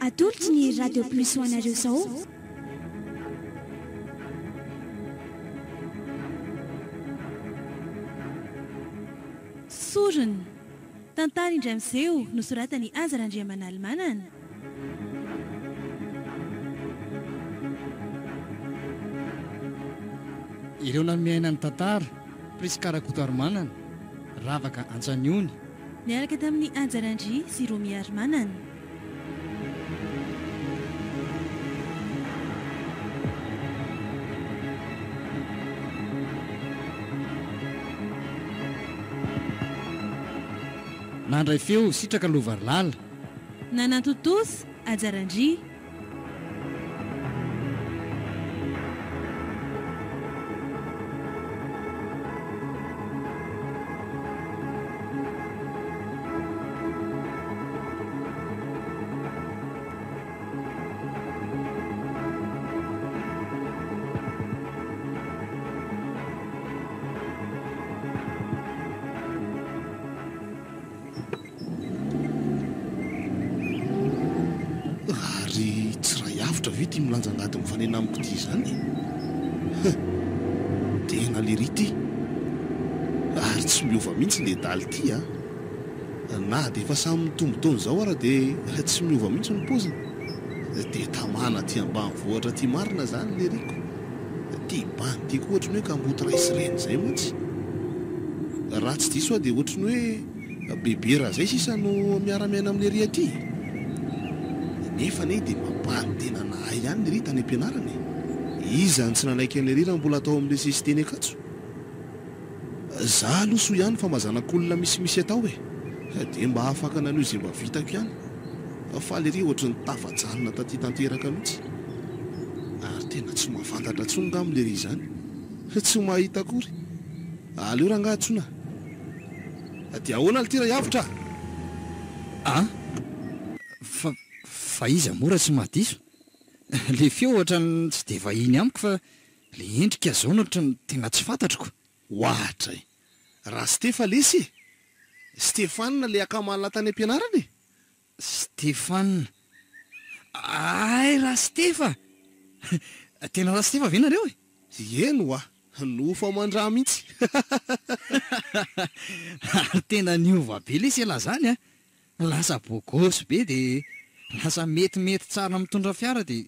atolotry ny radio plus ho anareo izao sorona tantara indray miseho nosoratany Azarandriamanala Manana. Ireo namiaina ny tantara Priskarakotoarimanana Ravaka Antsaniony niaraka tamin'ny Anjarandry sy Romiary Manana. nandray feo sitraka lovarilala nanantotosy Anjarandry. Vity milanja angady mifanena amiko ty zany tena lery ty ary tsy miova mihitsy le daly ty na de efa samy mitombotaona zao ara de tsy miova mihitsy ny poziny de tamana ty ambanivohitra ty marina zany leriko ty bany ty ko ohatrany hoe kamboty raisy reny zay motsy raha tsy diso de ohatrany hoe bebera zay sisa no miara-miaina amin'ny lery aty nefa ne de mabany tena nahay ihany lery tany ampianarany izany tsy nanaiky an'le ry raha mbola atao amin'le sisy teny akatso za aloha so ihany fa mazanak'olona misimisy atao de mba afaka nanio izay mba vitako ihany fa le ry ohatry ny tafajanona taty tanteraka mihitsy ary tena tsy mahafantatra tsonga amin'le ry zany tsy mahita akory aleo raha ngatsona de ahoana le tira yavitra fa iza mora tsy mahadiso le feo ohatrany tsy de vahiny amiko fa le endrika zao nohatrany tena tsy fantatroko ohatray raha Stefa lesy Stefanina le akamalina tany ampianarany Stefanina ay raha Stefa tena raha Stefa ve nareo eno nofa mandra mihitsy ary tena niova be lesy ela zany lasa bogosy be de lasa metimety tsara mitondra fiara de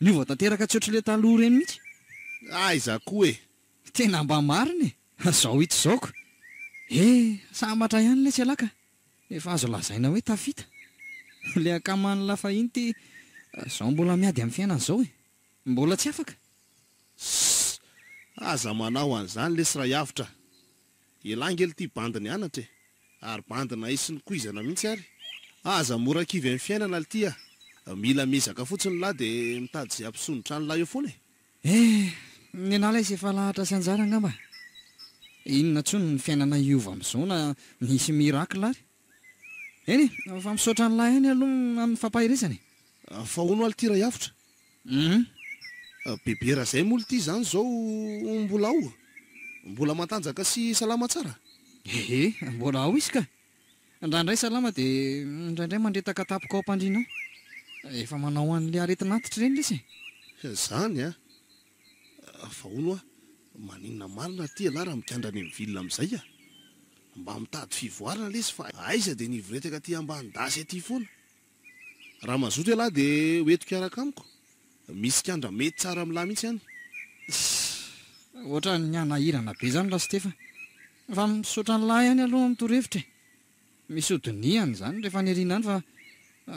niova tanteraka tsy ohatry le taloha reny mihitsy aiza koa tena mba mariny zao hito zaoko samatra ihany le tsy alaka efa azo lazaina hoe tafita le akamany lafa iny ty zao mbola miady amin'ny fiainana zao mbola tsy afaka aza manao an'izany le sy raha yavitra elangely ty bandiny anatra ary bandina isiny koizana mihitsy ary aza mora kivy amin'ny fiainana ty mila mezaka fotsiny lahy de mitady zay ampisondrotra ny lahy eo foana ny anala izy efa lahatra sy anjara angamba inona tsony ny fiainana iova am'izao na misy mirakla ary eny fa misaotra ny lahy any aloha amin'ny fampahiresany fa ono aly tira yavitra bebera zay moly ty zany zao mbola mbola matanjaka sy salama tsara mbola ao izy ka ndraindray salama de ndraindray mandretaka tapoka ao ampandrinao efa manao an'le aretinatitra reny lesy zany fa ono maninona marina ty ala raha mikandrany amin'ny vilona am'izay mba mitady fivoarana lesy fa aiza de nivoretaka ty ambany dasy aty foana raha mazoto alahy de hoetiko araka amiko misy kandra mety tsara am'lahy mihitsy ihany ohatra ny anahirana be zany la Stefa fa misaotra ny lahy ihany aloha mitorevitra misy odiniany zany rehefa nyarina any fa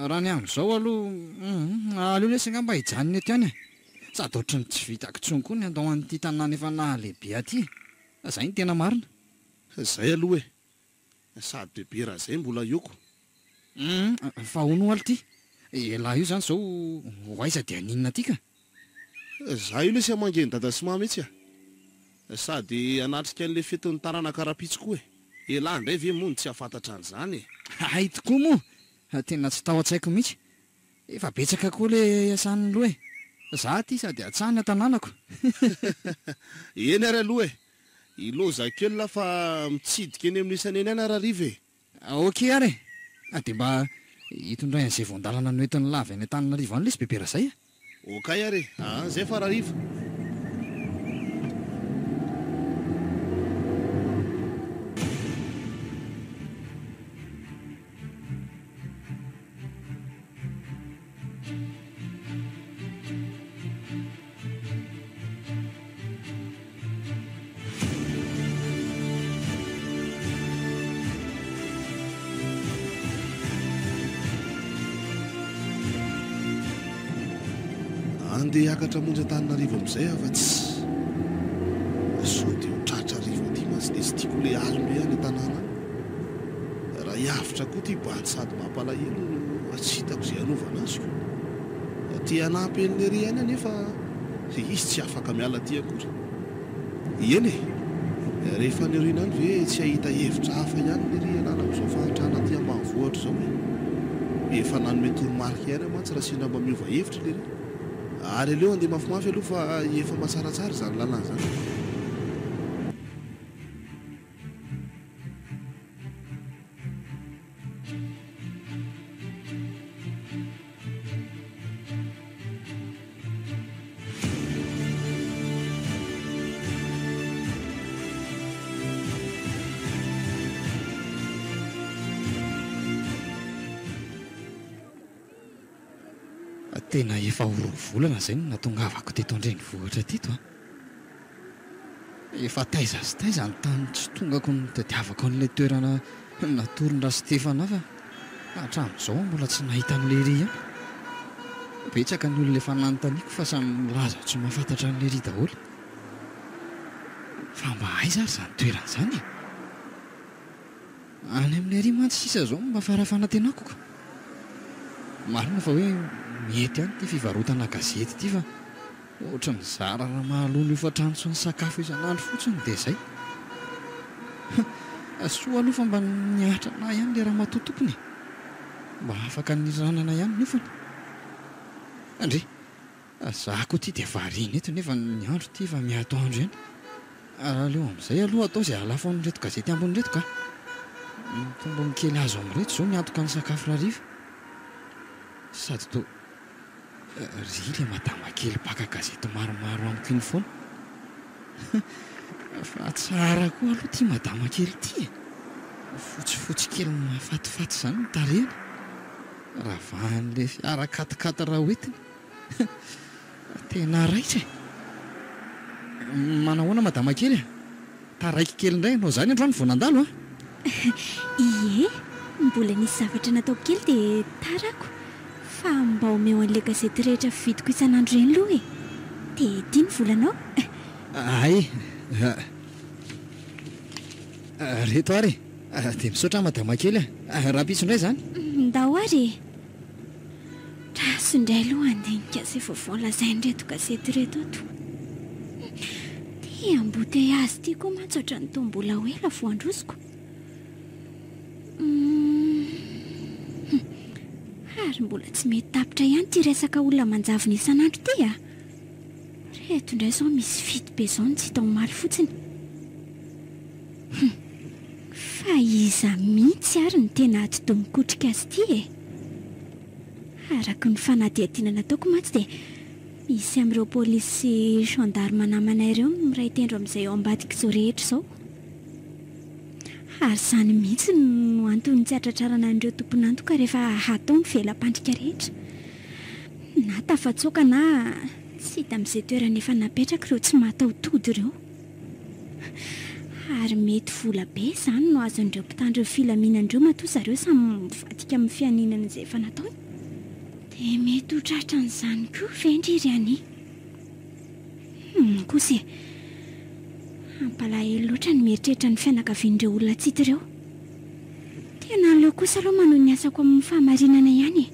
raha ny am'izao aloha aleo lesy ngamba hijanony aty any sady ohatra ny tsy vitako tsony koa ny andao an'ity tanàna efa nahalehibe aty zay ny tena marina zay aloha sady bebe raha zay mbola ioko fa ono aly ty lahy io zany zao hoaiza de aninona ty ka za io lesy amangeny dada sy mama mihitsy sady anatrika an'le fetin'ny tarana karapitsy koa elahy ndray ve moa ny tsy hafantatra an'izany ay tokoa moa tena tsy tao an-tsaiko mihitsy efa betsaka koa le asan'ny loha za ty sady atsahany atanànako eny ary aloha iloza kelona fa mitsidika eny amin'ny isaneny any arariva ok ary de mba hitondray an'izay voandalana noentin'ny lava any Antananarivo any lesy bebera zay a. Okay ary zay fararivo. Andeha hiakatra monja Antananarivo amin'izay afa tsy sao dia ho tratra arivo aty mantsy dia sy tiako le alina ihany tanàna raha hiavitra koa ty bany sady mampalahelo no tsy hitako izay anaovana azoko ty hanampy an'le ry ihany anefa izy tsy afaka miala ty akory eny rehefa nyrina any ve tsy hahita hevitra hafa ihany le ry anana amin'izao fahatrana ty ambanivohatra izao efa nanome toromarika ihany mantsy raha sina mba miova hevitra le ry ary aleo andeha mafimafy aloha fa efa matsaratsara zany lalana zany. Tena efa horovolana zay no natongavako teto an-drenivohitra teto a. Efa taiza sy taiza ny tany tsy tongako ny tadiavako an'ilay toerana natoron-dra Stefana fa hatramin'izao mbola tsy nahita an'le ry ihany. Betsaka ny olona efa nanontaniako fa samy milaza tsy mahafantatra an'le ry daholo. Fa mba aiza ary izany toerana izany e? Any amin'ilay ry mantsy sisa zao mba farafanantenako ka. Marina fa hoe mety ihany ty fivarotana gazety ty fa ohatra ny zara raha mahalona hofatrano sy ny sakafo isan'andro fotsiny dia izay. Soa aloha fa mba niahatra na ihany le raha matotokony mba afaka niranana ihany nefany. Andre za koa ty dia variana eto nefa ny andro ty fa miatoandro ihany. Aleo amin'izay aloha atao izay halafo amin'reto gazety ambony reto ka tombo mikely azo amin'reto izao niantoka ny sakafo rariva sady to ry le madama kely baka gazety maromaro amiko iny foana. Fa tsara koa aloha ty madama kely ty fotsifotsy kely mahafatifaty izany ny tarehany ravahan'le fiara katikata raha hoentiny. Tena raitra e. Manahoana madama kely a? Taraiky kely indray ianao izany androany vao nandalo a? Ie, mbola nisy zavatra nataoko kely dia tarako fa mba omeo an'ilay gazety rehetra vidiko isan'andro eny aloha e. Dia tia ny volanao? Ay reto ary dia misaotra madama kely a. Raha piso indray izany? Ndao ary raso indray aloha andinika izay vaovao lazain'reto gazety reto ato. Dia embouteillage ty koa mantsy ohatran'ny toa mbola ho ela vao androsiko. Ary mbola tsy mety tapitra ihany ty resaka olona manjavona isan'andro ty a. Reto indray izao misy fito be izao ny tsy hita omaly fotsiny. Fa iza mihitsy ary ny tena atido mikotrika azy ty e. Araka ny fanadihadiana nataoko mantsy dia misy amin'ireo polisy sy gendarme namana ireo miray tendro amin'izay ao ambadika izao rehetra izao. Ary izany mihitsy no antony tsy hatratrarana an'ireo tompon'antoka rehefa hatao ny velam-pandrika rehetra. Na tafatsoaka na tsy hita amin'izay toerana efa napetraka ireo tsy mahataotody ireo. Ary mety vola be izany no azon'ireo mpitandro ny filaminan'ireo matoa zareo samy mivadika amin'ny fianinana izay efa nataony. Dia mety ho tratra an'izany koa vendry ry any. Kosa ampalahelo loatra ny mieritreritra ny fianakavian'ireo olona tsita ireo. Tena aleo kosa aloha manohy ny asako amin'ny fahamarinana ihany e.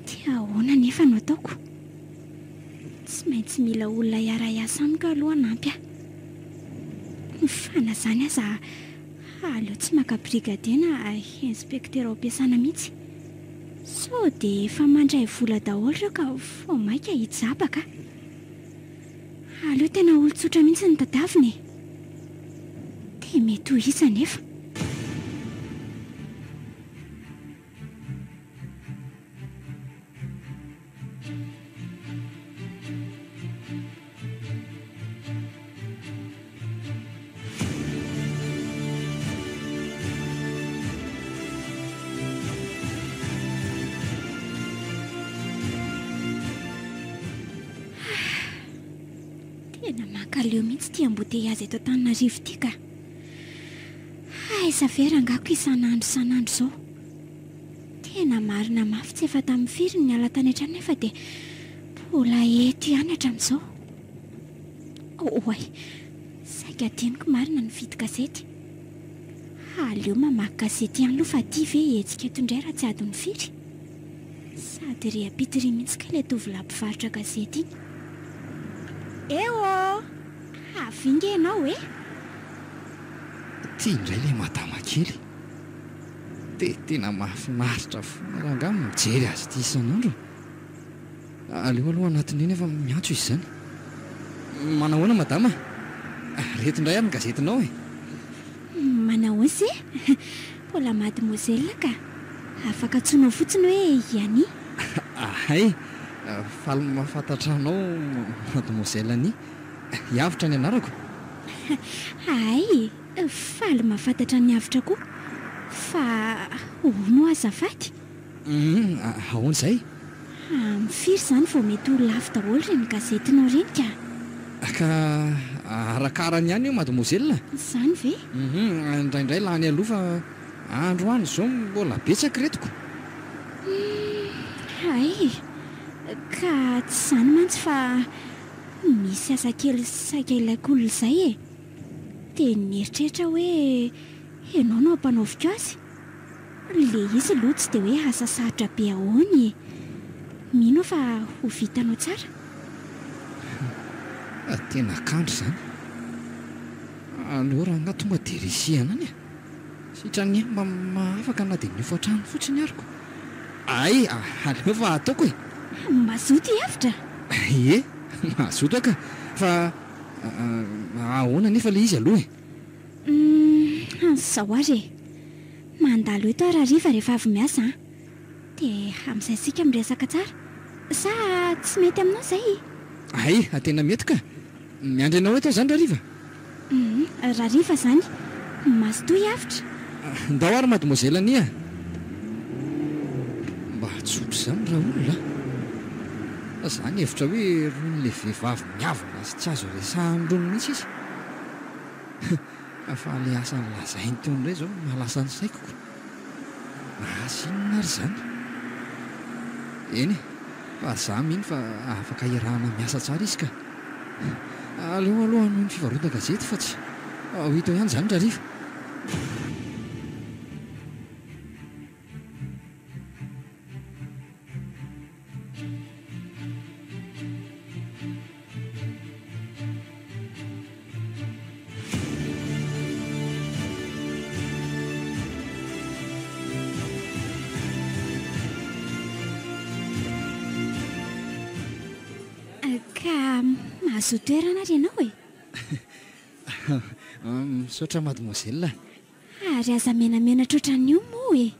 Dia ahoana nefa no ataoko? Tsy maintsy mila olona hiara-iasa amiko aloha nampy ahy. Fana izany aza aleo tsy maka brigadier na inspektera ao am-piasana mihitsy. Sao dia efa mandray vola daholo ireo ka vao maika hijabaka. Aleo tena olon-tsotra mihitsy ny tadiavina e. Dia mety ho iza nefa. tena mankaleo mihitsy ty amboteazy eto Antananarivo ty ka. Aiza ve rangako isan'andro zao. Tena marina mafy tsy efa tamin'ny firy ny ala tany hatrany nefa dia mbola eto ihany hatramin'izao. Oay, saika teniko marina ny vidy gazety. Aleo mamaky gazety ihany aloha fa ty ve hetsika eto indray raha tsy adiny firy. Sady ry apitiri mihitsy ka ilay tovolahy mpivarotra gazety iny. Eo! Avinga ianao e? Tia indray ilay madama kely. Dia tena mahafinaritra foana raha angamba mijery azy ity isan'andro. Aleo aloha anatiny eny efa miantso izy izany. Manahoana madama? Reto indray ary ny gazetinao e. Manao izy e? Mbola mademoiselle ka. Afaka antsoinao fotsiny hoe Iany. Hay, faly mahafantatra anao mademoiselle any. Hiavitra ny anarako. Ay, faly mahafantatra ny avitra koa. Fa hono azafady. Ahoana izay? Mifiry izany vao mety ho lafo daholo ireny gazetinao ireny ka. Ka arakarany ihany io mademoiselle. Izany ve? Indraindray lany aloha fa androany izao mbola betsaka retiko. Ay, ka tsy izany mantsy fa misy asa kely saika ilaiko olona izay e. Dia nieritreritra hoe ianao no ampanaoviko azy. Ilay izy aloha tsy dia hoe asa sarotra be ahoany e. Mino fa ho vitanao tsara. Tena kanto izany. Aleo raha nga tonga dia risihana any e. Sitrany mba afaka na dia niofa trano fotsiny ariko. Ay, aleo fa ataoko e. Mazoto hiavitra. Ie, mazoto aka. Fa ahoana nefa ilay izy aloha e. Zao ary e. Mandalo eto raha riva rehefa avy miasa. Dia amin'izay sika miresaka tsara. Sa tsy mety aminao izay? Ay, tena mety ka. Miandry anao eto izany rahariva. Raha riva izany, mazoto hiavitra. Ndao ary mademoiselle ania. Mba tsotra izany raha olona. Izany hevitra hoe ron'ilay vehivavy miavana sy tsy azo resahan-drony mihitsy izy. Fa ilay asany lazainy teo indray izao mahalasa ny saiko. Mahasinona ary izany. Eny e, fa izaho mino fa afaka iarahana miasa tsara izy ka. Aleo aloha noho ny fivarotana gazety fa tsy ho hitao ihany izany rahariva. Mazoto toerana ary ianao e. Misaotra mademoiselle. Ary aza menamena trotran'io moa e.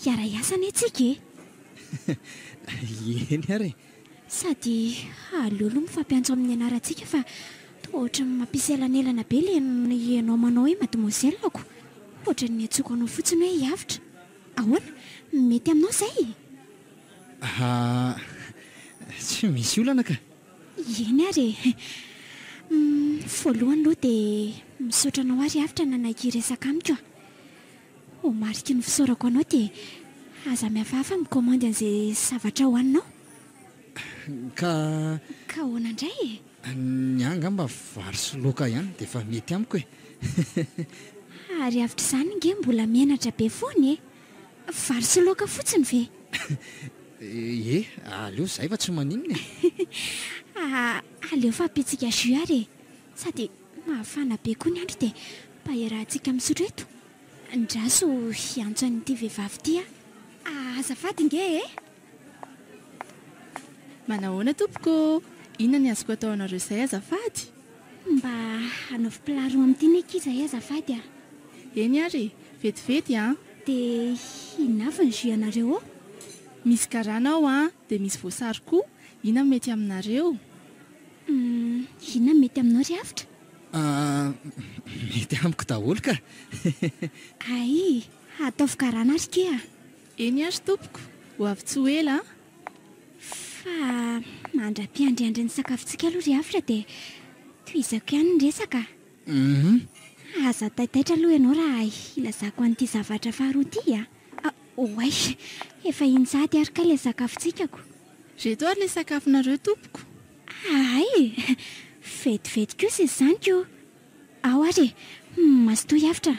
Hiara iasana etsika e. Eny ary. Sady aleo aloha mifampiantso amin'ny anarantsika fa ohatra ny mampisy elanelana be ilay ianao manao hoe mademoiselle ako. Ohatra ny atsoiko anao fotsiny hoe hiavitra. Ahoana? Mety aminao izay? Tsy misy olana ka. Eny ary e. Voalohany aloha dia misaotra anao ary avitra nanaiky resaka amiko a. Ho mariky ny fisaorako anao dia aza mihafahafa mikomandy an'izay zavatra hohaninao. Ka ahoana indray e? Ny angamba vary sy laoka ihany dia efa mety amiko e. Ary avitra izany nge mbola mianatra be foana e. Vary sy laoka fotsiny ve? Aleo izay fa tsy maninona e. Aleo fampitsika jus ary e. Sady mahafana be koa ny andro dia mba iarahantsika misotro eto. Ndraso hiantso an'ity vehivavy ity a. Azafady nge e. Manahoana tompoko? Inona ny azoko atao anareo izay azafady? Mba hanaovy pilaro amin'ity ny kiza azafady a. Eny ary, vetivety a. Dia inona avy ny jus anareo ao? Misy garana ao a, dia misy voasary koa. Inona mety aminareo? Inona mety aminao ry avitra? Mety amiko daholo ka. Ay, ataovy garana ary ke a. Eny ary tompoko, ho avy tsy ho ela a. Fa mandra-piandriandry ny sakafontsika aloha ry avitra dia toizako ihany ny resaka. Aza taitaitra aloha ianao raha ilazako an'ity zavatra faharoa ity a. Oay, efa injaty arika ilay sakafontsika. Reto ary ilay sakafonareo tompoko. Ay, vetivety kosa izany ko. Ao ary, mazotoa hiavitra.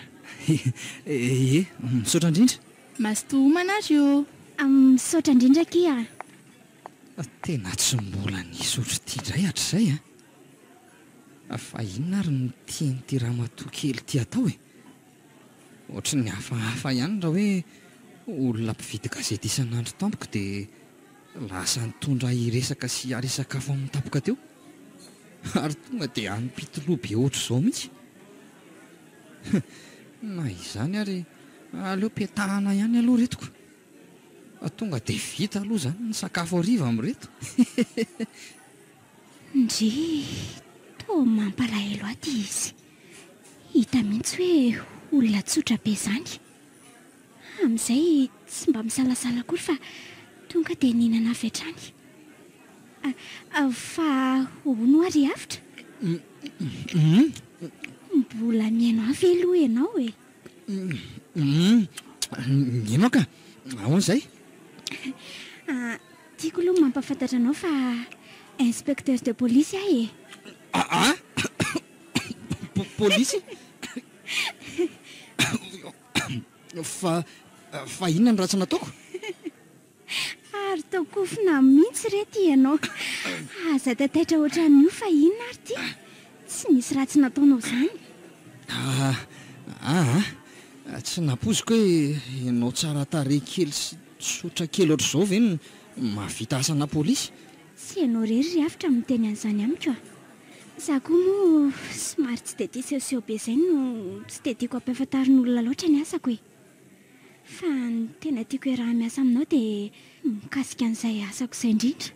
Misaotra indrindra. Mazotoa homana ary io. Misaotra indrindra kia. Tena tsy mbola nisotro ity indray hatr'izay fa inona ary ny tianyity ramatoa kely ty atao ohatry ny hafahafa ihany raha hoe olona mpividy gazety isan'andro tampoko dia lasa nitondra iresaka sy aresakafo amin'ny tampoka teo ary tonga dia anympitoloha be ohatr' izao mihitsy. Na izany ary aleo petahana ihany aloha retoko. Tonga dia vita aloha izany ny sakafo hariva amin'ireto. Ndry toa mampalahelo aty izy. Hita mihitsy hoe olona tsotra be izany. Amin'izay tsy mba misalasala akory fa tonga dia nihinana avy hatrany. Fa hono ary avitra. Mbola mihaino avy aloha ianao Mihaino ka? Ahoana izay? Tiako aloha mampafantatra anao fa inspecteur de police ahy Polisy? Fa inona ny ratsy nataoko? Ary tao kofina mihitsy reto ianao. Aza taitaitra ohatran'io fa inona ary ty? Tsy nisy ratsy nataonao izany. Tsy napoziko hoe ianao tsara tarehy kely sy tsotra kely ohatr'izao ve no mahavita asana polisy? Tsy ianao rery avitra miteny an'izany amiko. Za koa moa somary tsy dia tia seho be izay no tsy dia tiako ampahafantarin'olona loatra ny asako fa ny tena tiako raha miasa aminao dia mikasika an'izay asako izay indrindra.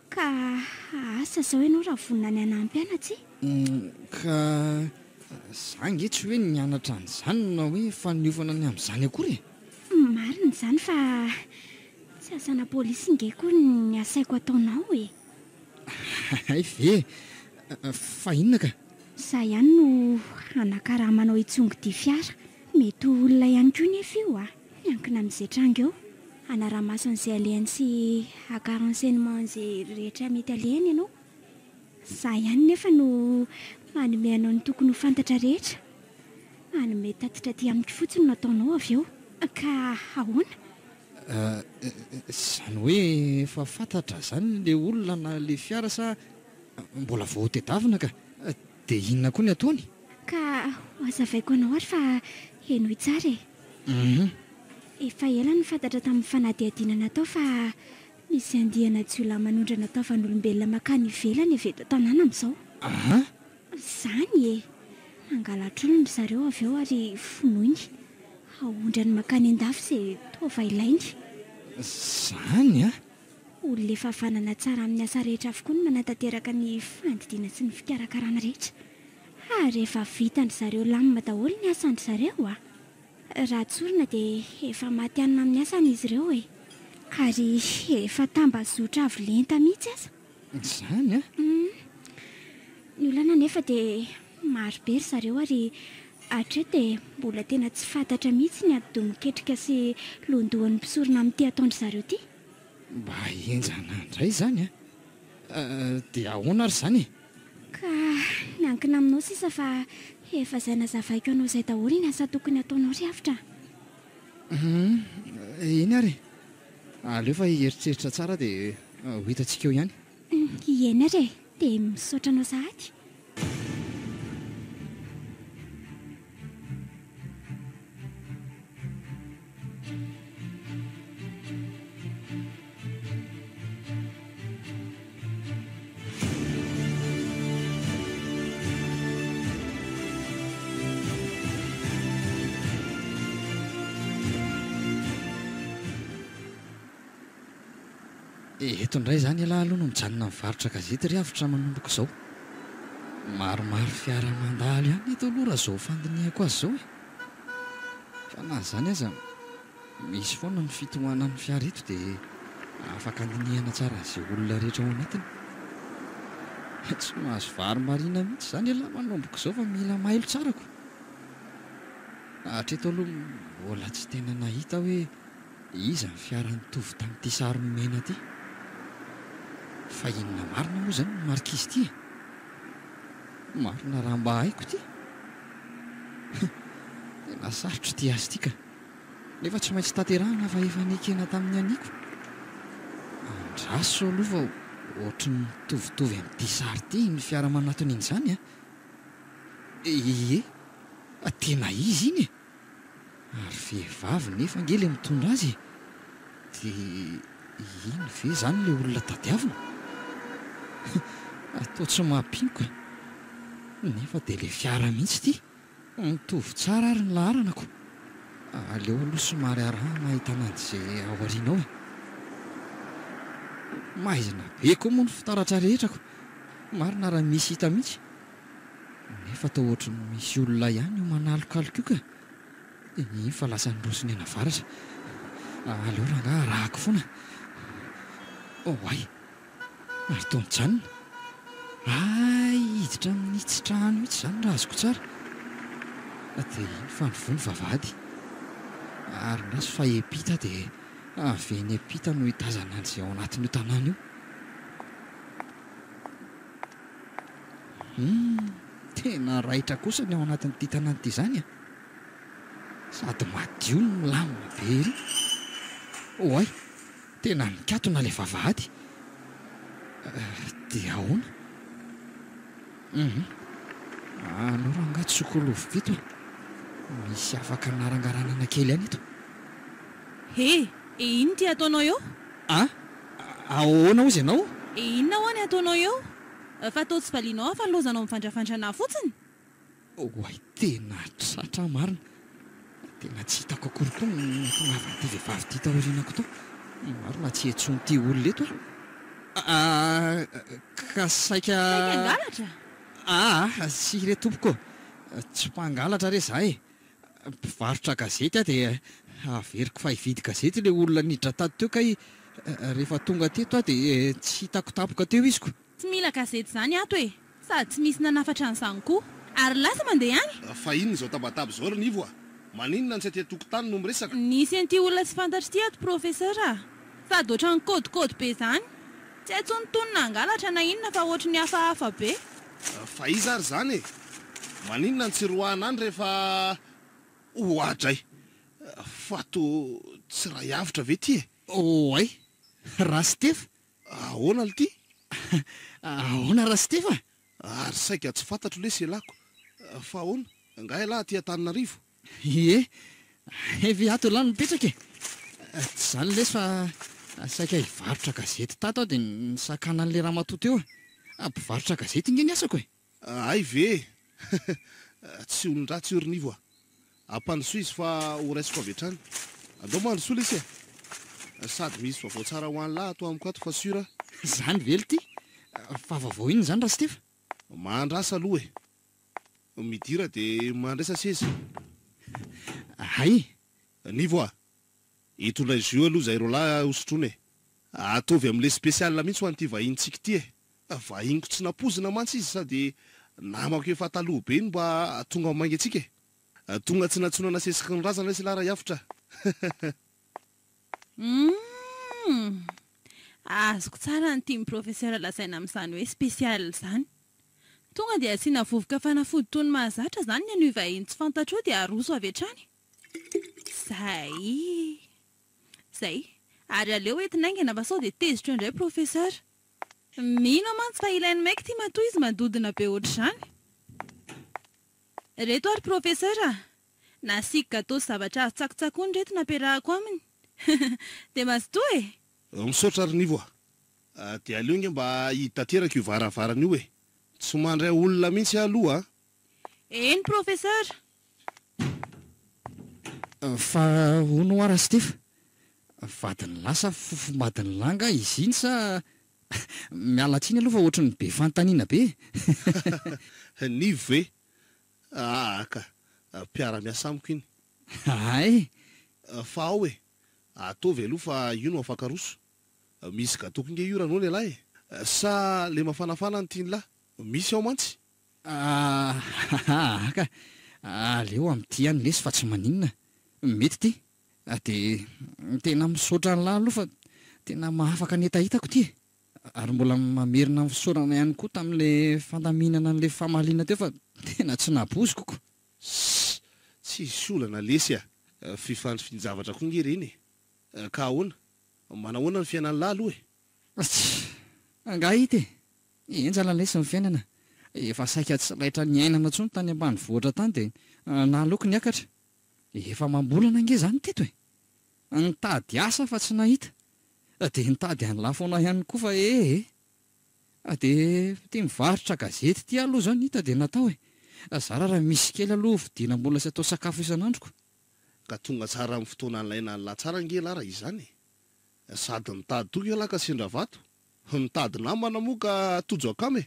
Ka asa izao ianao raha vonona ny hanampy anatsy? Ka za nge tsy hoe nianatra an'izany na hoe faniofana ny amin'izany akory? Marina izany fa tsy asana polisy nge koa ny asaiko ataonao Ay ve, fa inona ka? Za ihany no anakaramanao hitsongo-dia fiara. Mety olona ihany koa nefa io miankina amin'izay tranga eo. Anaramaso an'izay alehany sy akarenseignement izay rehetra mety alehany ianao. Za ihany nefa no manome anao ny tokony ho fantatra rehetra. Manome tatitra aty amiko fotsiny nataonao avy eo. Ka ahoana? Izany hoe efa fantatra izany ilay olona na ilay fiara sa mbola vao tedavina ka? Dia inona koa ny ataony? Ka hazavaiko anao ary fa henoy tsara Efa ela ny fantatra tamin'ny fanadihadiana natao fa misy andihana jiolahy manondrana taovan'olombelona makany ivelany avy eto tanàna amin'izao. Izany mangalatr'olona zareo avy eo ary fonoiny. Aondrany makany an-dafy izay taova ilainy. Izany Olona efa fanana tsara amin'ny asa rehetra avokoa no manatanteraka ny fandidiana sy ny fikarakarana rehetra. Ary efa vitany zareo lamina daholo ny asany zareo Raha tsorina dia efa maty anina amin'ny asany izy ireo Ary efa tambazotra avy lenta mihitsy aza. Izany Ny olana nefa dia marobe ry zareo ary hatreto dia mbola tena tsy fantatra mihitsy ny ady miketrika sy londohan'ny mpisorona amin'ity ataondry zareo ity. Mba enjana indray izany dia ahoana ary izany Ka miankina aminao sisa fa efa izay nazavaiko anao izay daholo ny asa tokony ataonao ry avitra. Eny ary aleo fa hieritreritra tsara dia ho hitantsika eo ihany. Eny ary dia misaotra anao sahady. Eto indray izany aloha no mijanona mivarotra gazety ry avitra manomboka izao. Maromaro fiara mandalo ihany eto aloha raha izao fandinihako azy izao Fa na izany aza misy foana ny fitohanan'ny fiara eto dia afaka andinihana tsara izay olona rehetra ao anatiny. Tsy mahazo vary marina mihitsy izany aloha manomboko izao fa mila mailo tsarako. Hatreto aloha mbola tsy tena nahita hoe iza ny fiara nitovy tamin'ity sary mena ity. Fa inona marina moa izany ny markizy ity? Marina raha mba haiko ity. Tena sarotra ity azy ity ka. Nefa tsy maintsy tanterahana fa efa nikena tamin'ny aniko. Andraso aloha fa ohatry ny mitovitovy amin'ity sary ity ny fiara manatony in'izany a. Ie, tena izy iny e. Ary vehivavy nefa ngely mitondra azy. Dia ino ve izany ilay olona tadiavina? Atao tsy mampinoka. Nefa dia ilay fiara mihitsy ity. Mitovy tsara ary ny laharanako. Aleo aloha somary araha mahitana an'izay ao aoriana ao e. Maizina be koa moa ny fitaratra rehetrako. Marina raha misy hita mihitsy. Nefa atao ohatry ny misy olona ihany io manalokaloka io ka. Iny fa lasa nirosony eny avaratra. Aleo rangahy rahako foana. Ay, ary toa mijanona. Hiditra amin'ny tsitrahany mihitsy izany raha azoko tsara. Dia iny fa nivoa ny vavahady. Ary naso fa epita dia avy eny epita no hitazana an'izay ao anatin'io tanàna io. Tena raitra kosa ny ao anatin'ity tanàna ity izany a. Sady madio no milamina be ery. Ay, tena mikatona ilay vavahady. Dia ahoana? Aleo rangahy tsokolovo eto. Misy afaka narangaranana kely any eto. Ino ty ataonao eo? Ahoana ozy ianao? Inona ho any ataonao eo? Fa atao tsy valianao fa nilozanao mifandrafandrana fotsiny. Ay, tena tratra marina. Tena tsy hitako akory koa ny tongavan'ity vehivavy ity taorianako tao. Marina tsy etson'ity olona eto a. Ka saika angalatra? Sy re tompoko. Tsy mpangalatra re za e. Mpivarotra gazety a dia averiko fa hividy gazety ilay olona niditra tato teo ka rehefa tonga teto a dia tsy hitako tapoka teo iziko. Tsy mila gazety izany ato e. Sady tsy misy nanafatra an'izany koa. Ary lasa mandeha any? Fa inona izao tabataba izao ry Nivo a? Maninona ny tsy aty tokotany no miresaka? Nisy an'ity olona tsy fantatry ity ato profesera. Sady ohatran'ny kôdikôdy be izany. Tsy aitsony tonona angalatra na inona fa ohatry ny hafahafa be. Fa iza ary izany e? Maninona ny tsy roahana any rehefa hoadray? Fato tsy raha hiavitra ve ty e? Ay, Rastefa. Ahoana ity? Ahoana Rastefa? Ary saika tsy fantatro le selako. Fa ahoana? Angahy lahy aty Antananarivo. Ie, evy ato lahy mipetraka e. Tsy izany lesy fa saika hivarotra gazety tato aho dia nisakana an'ilay ramatoa teo a. Mpivarotra gazety inge ny asako e. Ay ve? Tsy olon-dratsy io ry Nivo a. Ampandrosoa izy fa ho raisiko avy hatrany. Andao mandrosoa lesy e. Sady misy vaovao tsara ho any lahy ato amiko ato fa sura. Izany vely ity. Fa vaovao iny izany Rastefa? Mandrasa aloha e. Midira dia mandraisa seza. Ay. Nivo a. Hitondra izy io aloha zay ro lahy hosotrona e. Ataovy amin'ilay spesialina mihitsy ho an'ity vahintsika ity e. Vahiniko tsy nampozina mantsy izy sady namako efa taloha be ny mba tonga mainga antsika e. Tonga tsy natsonana sesiky ny razana lesy lara hiavitra. Azoko tsara ny tiamy profesera lazaina amin'izany hoe spesial izany. Tonga dia asiana vovoka fanafody toy ny mahazatra izany ny anio vahiny tsy fantatro dia aroso avy hatrany. Zay. Ary aleo entina aingana mba sao dia tezitra indray profesera. Mino mantsy fa ilainy maika ity matoa izy mandodina be ohatr'izany. Reto ary profesera. Nasiaka gatô sy zavatra azo tsakotsakony reto nampiarahako aminy. Dia mazotoa e. Misaotra ry Nivo a. Dia aleo inge mba hitateraka io varavarana io e. Tsy mandray olona mihitsy aloha a. Eny profesera. Fa hono ho Rastefa? Vadiny lasa fofombadiny langa izy iny sa miala tsiny aloha fa ohatry ny be fantaniana be. Nivo ve? Ka mpiara-miasa amiko iny. Ay. Fa ao e. Ataovy aloha fa io no afaka roso. Misy gatoko inge io ranao lehilahy e. Sa le mafanafana ny tiany lahy. misy ao mantsy. Ka aleo amin'ity any lesy fa tsy maninona mety ty dia tena misaotra ny lahy aloha fa tena mahafaka ny hetahitako ty ary mbola mamerina misaorana ihany koa tamin'ilay fandaminana n'ilay famahaliana teo fa tena tsy nabozikoko. Tsisy olana lesy fifandry-finjavatra koa ngereny ka ahoana manahoana ny fiainan'ny lahy aloha angah hita enjala lesy ny fiainana efa saika tsy laitra ny ainana ntsony tany ambany vohatra tany dia naloko ny akatra efa mambolana nge zany teto nitady asa fa tsy nahita dia nitady an'la foana ihany koa fa dia ty mivarotra gazety ty aloha zany hita dia natao zara raha misy kely aloha vidina mbola sy atao sakafo isan'androko ka tonga tsara amin'ny fotoana an'laina ny lahy tsara nge lahy raha izany sady mitady toky ialahy ka sendra vato mitady namana moa ka tojo akamy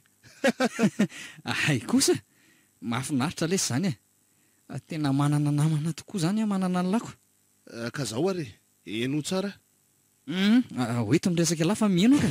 ay kosa mahafinaritra lesy zany tena manana namana tokoa zany manana ny lako ka zaho ary eno tsara hoeto miresaka lahy fa mieno ka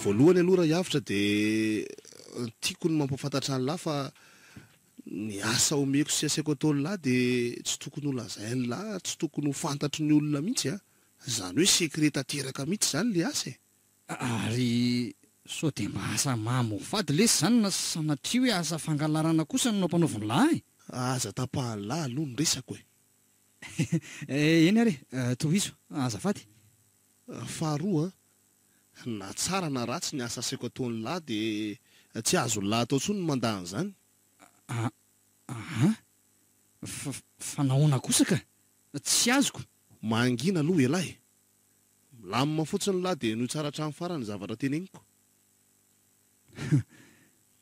voalohany aloha raha hiavitra dia tiako ny mampafantatra ny lahy fa ny asa omeko sy asaiko ataony lahy dia tsy tokony ho lazainy lahy tsy tokony ho fantatry ny olona mihitsy zany hoe sekreta teraka mihitsy zany le asa ary so dia mba asa mamy ho fady lesy zany na sanatria hoe asa fangalarana kosa no nampanaoviny lahy aza tapahan'ny lahy aloha ny resako eny ary toy izo azafady faharoa na tsara na ratsy ny asa asaiko ataony lahy dia tsy azo ny lahy atao tsony ny mandahany zany fa nahoana kosa ka tsy azoko mangina aloha elahy milamina fotsiny lahy dia no tsara hatramin'ny farany zavatra teneniko